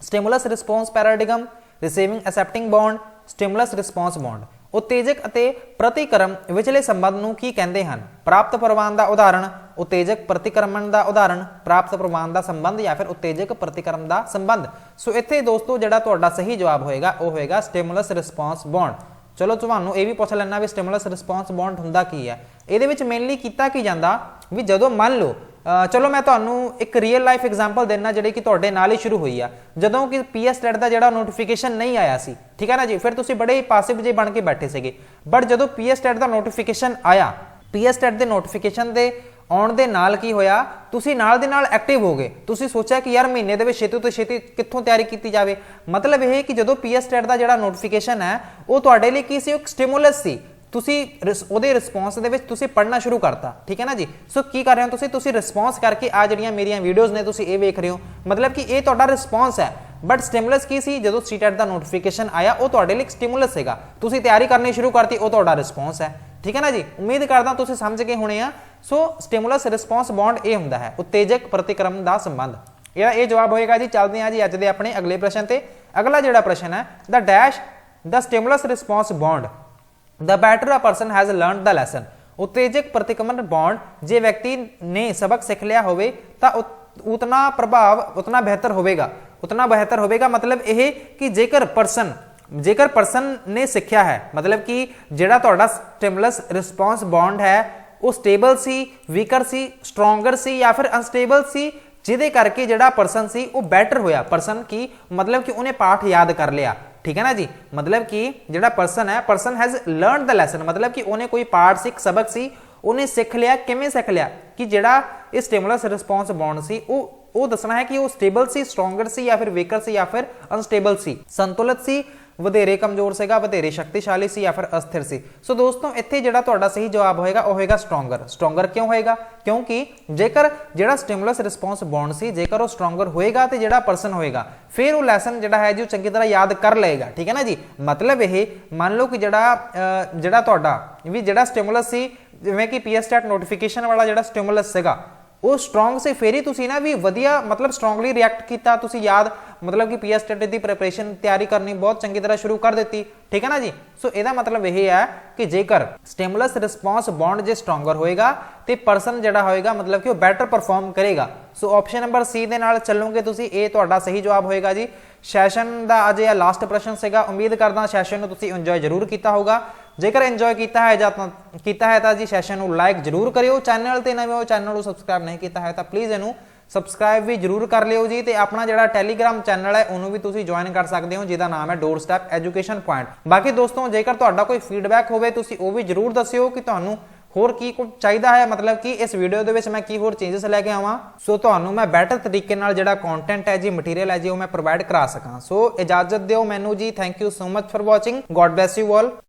stimulus response paradigm, receiving accepting bond, stimulus response bond. उत्तेजक ਅਤੇ ਪ੍ਰਤੀਕਰਮ ਵਿਚਲੇ ਸੰਬੰਧ ਨੂੰ ਕੀ ਕਹਿੰਦੇ ਹਨ? ਪ੍ਰਾਪਤ ਪ੍ਰਵਾਨ ਦਾ ਉਦਾਹਰਣ, उत्तेजक प्रतिक्रमण का उदाहरण, प्राप्त प्रमाण का संबंध या फिर उत्तेजक प्रतिक्रम का संबंध। सो इत्थे दोस्तों जिहड़ा तुहाडा सही जवाब होएगा वो होएगा स्टिमुलस रिस्पॉन्स बॉन्ड। चलो तुहानूं ये भी पूछ लैना भी स्टिमुलस रिस्पॉन्स बॉन्ड हुंदा की है। इहदे विच मेनली कीता की जांदा भी जदों मान लो चलो मैं तुहानूं एक रियल लाइफ एग्जाम्पल देना जिहड़ी कि तुहाडे नाल ही शुरू हुई आ। जदों कि पीएस टेट का जिहड़ा नोटिफिकेशन नहीं आया सी, ठीक है ना जी, फिर तुसीं बड़े ही पासिव जे बन के बैठे सीगे, बट जदों पीएस टेट का नोटिफिकेशन आया, पीएस टेट के नोटिफिकेशन के आउण दे नाल की होया तुसीं नाल दे नाल एक्टिव हो गए। तुसीं सोचा कि यार महीने दे विच छेती तो छेती कित्थों तैयारी की जाए। मतलब यह कि जदों पीएस टेट का जिहड़ा नोटिफिकेशन है वो तुहाडे लई की सी, एक स्टिमुलस सी। तुसी ਉਹਦੇ रिस्पॉन्स ਦੇ ਵਿੱਚ ਤੁਸੀਂ ਪੜਨਾ ਸ਼ੁਰੂ ਕਰਤਾ, ठीक है ना जी। सो की कर रहे हो ਤੁਸੀਂ रिस्पॉन्स करके आ ਜਿਹੜੀਆਂ ਮੇਰੀਆਂ ਵੀਡੀਓਜ਼ ਨੇ ਤੁਸੀਂ ਇਹ ਵੇਖ ਰਹੇ ਹੋ, मतलब कि ਇਹ ਤੁਹਾਡਾ रिस्पॉन्स है। बट स्टिमुलस की सी ਜਦੋਂ सीटेट ਦਾ नोटिफिकेशन आया ਉਹ ਤੁਹਾਡੇ ਲਈ स्टिमुलस ਸੀਗਾ, ਤੁਸੀਂ ਤਿਆਰੀ ਕਰਨੀ ਸ਼ੁਰੂ ਕਰਤੀ, ਉਹ ਤੁਹਾਡਾ रिस्पॉन्स है, ठीक है ना जी। उम्मीद करदा ਤੁਸੀਂ समझ गए होने आ। सो स्टिमुलस रिस्पॉन्स बॉन्ड ਇਹ ਹੁੰਦਾ ਹੈ उत्तेजक प्रतिक्रम ਦਾ संबंध। ਇਹ जवाब होएगा जी। चलते हैं जी ਅੱਜ ਦੇ ਆਪਣੇ अगले प्रश्न ਤੇ। अगला ਜਿਹੜਾ प्रश्न है the dash the stimulus response bond the better a person has learn the lesson. उत्तेजक प्रतिक्रमण बॉन्ड जे व्यक्ति ने सबक सीख लिया होवे तां उतना प्रभाव उतना बेहतर होवेगा। मतलब यह कि जेकर पर्सन ने सीखिया है, मतलब कि जिहड़ा तुहाडा स्टिमुलस रिस्पॉन्स बॉन्ड है ਉਹ ਸਟੇਬਲ ਸੀ, ਵੀਕਰ ਸੀ, ਸਟਰੋਂਗਰ ਸੀ ਜਾਂ ਫਿਰ ਅਨਸਟੇਬਲ ਸੀ, ਜਿਹਦੇ ਕਰਕੇ ਜਿਹੜਾ ਪਰਸਨ ਸੀ ਉਹ ਬੈਟਰ ਹੋਇਆ। ਪਰਸਨ ਕੀ ਮਤਲਬ ਕਿ ਉਹਨੇ ਪਾਠ ਯਾਦ ਕਰ ਲਿਆ, ठीक है ना जी। मतलब कि ਜਿਹੜਾ पर्सन है, person has learn the lesson, मतलब कि ਉਹਨੇ ਕੋਈ ਪਾਠ ਸੀ, सबक ਸੀ, ਉਹਨੇ ਸਿੱਖ ਲਿਆ। ਕਿਵੇਂ ਸਿੱਖ ਲਿਆ ਕਿ ਜਿਹੜਾ ਇਹ ਸਟਿਮੂਲਸ ਰਿਸਪੌਂਸ ਬਾਉਂਡ ਸੀ ਉਹ ਦੱਸਣਾ ਹੈ ਕਿ ਉਹ ਸਟੇਬਲ ਸੀ, ਸਟਰੋਂਗਰ ਸੀ ਜਾਂ ਫਿਰ ਵੀਕਰ ਸੀ ਜਾਂ ਫਿਰ ਅਨਸਟੇਬਲ ਸੀ, ਸੰਤੁਲਿਤ ਸੀ, ਵਧੇਰੇ ਕਮਜ਼ੋਰ ਸੀਗਾ, ਵਧੇਰੇ ਸ਼ਕਤੀਸ਼ਾਲੀ ਸੀ ਜਾਂ ਫਿਰ ਅਸਥਿਰ ਸੀ। ਸੋ ਦੋਸਤੋ ਇੱਥੇ ਜਿਹੜਾ ਤੁਹਾਡਾ ਸਹੀ ਜਵਾਬ ਹੋਏਗਾ ਉਹ ਹੋਏਗਾ ਸਟਰੋਂਗਰ। ਸਟਰੋਂਗਰ ਕਿਉਂ ਹੋਏਗਾ? ਕਿਉਂਕਿ ਜੇਕਰ ਜਿਹੜਾ ਸਟਿਮੂਲਸ ਰਿਸਪੌਂਸ ਬਾਉਂਡ ਸੀ ਜੇਕਰ ਉਹ ਸਟਰੋਂਗਰ ਹੋਏਗਾ ਤੇ ਜਿਹੜਾ ਪਰਸਨ ਹੋਏਗਾ ਫਿਰ ਉਹ ਲੈਸਨ ਜਿਹੜਾ ਹੈ ਜੀ ਉਹ ਚੰਗੀ ਤਰ੍ਹਾਂ ਯਾਦ ਕਰ ਲਏਗਾ। ਠੀਕ ਹੈ ਨਾ ਜੀ। ਮਤਲਬ ਇਹ ਮੰਨ ਲਓ ਕਿ ਜਿਹੜਾ ਤੁਹਾਡਾ ਵੀ ਜਿਹੜਾ ਸਟਿਮੂਲਸ ਸੀ, ਜਿਵੇਂ ਕਿ ਪੀਐਸਟੈਟ ਨੋਟੀਫਿਕੇਸ਼ਨ ਵਾਲਾ ਜਿਹੜਾ ਸਟਿਮੂਲਸ ਸੀਗਾ ਉਹ ਸਟਰੋਂਗ ਸੀ, ਫਿਰ ਹੀ ਤੁਸੀਂ ਨਾ ਵੀ ਵਧੀਆ ਮਤਲਬ ਸਟਰੋਂਗਲੀ ਰਿਐਕਟ ਕੀਤਾ, ਤੁਸੀਂ ਯਾਦ मतलब कि पीएसटेट की प्रिपरेशन तैयारी करनी बहुत चंगी तरह शुरू कर दी। ठीक है ना जी। सो ਇਹਦਾ मतलब यह है कि जेकर स्टिमुलस रिस्पॉन्स बॉन्ड जे स्ट्रोंगर होएगा तो परसन जिहड़ा होएगा मतलब कि वो बैटर परफॉर्म करेगा। सो ऑप्शन नंबर सी दे नाल चलोगे तुसी, ये तुहाडा सही जवाब होएगा जी। सैशन का अज यह लास्ट प्रश्न सीगा, उम्मीद करदा सैशन नूं तुसी इंजॉय जरूर किया होगा। जेकर इंजॉय किया है तो जी सैशन को लाइक जरूर करियो। चैनल ते नवे हो, चैनल को सबसक्राइब नहीं किया है तो प्लीज़ इनू सबसक्राइब भी जरूर कर लियो जी। ते अपना जिहड़ा टैलीग्राम चैनल है उन्होंने भी तुसी ज्वाइन कर सकते हो, जिसका नाम है डोर स्टैप एजुकेशन पॉइंट। बाकी दोस्तों जेकर तुहाडा कोई फीडबैक होवे तुसी वो भी जरूर दस्सिओ कि तुहानू होर की कुछ चाहिए है, मतलब कि इस वीडियो दे विच मैं की होर चेंजेस लैके आवां, सो तुहानू मैं बैटर तरीके नाल जिहड़ा कंटेंट है जी, मटीरियल है जी, वो मैं प्रोवाइड करा सकां। सो इजाजत दिओ मैनू जी। Thank you so much for watching. God bless you all.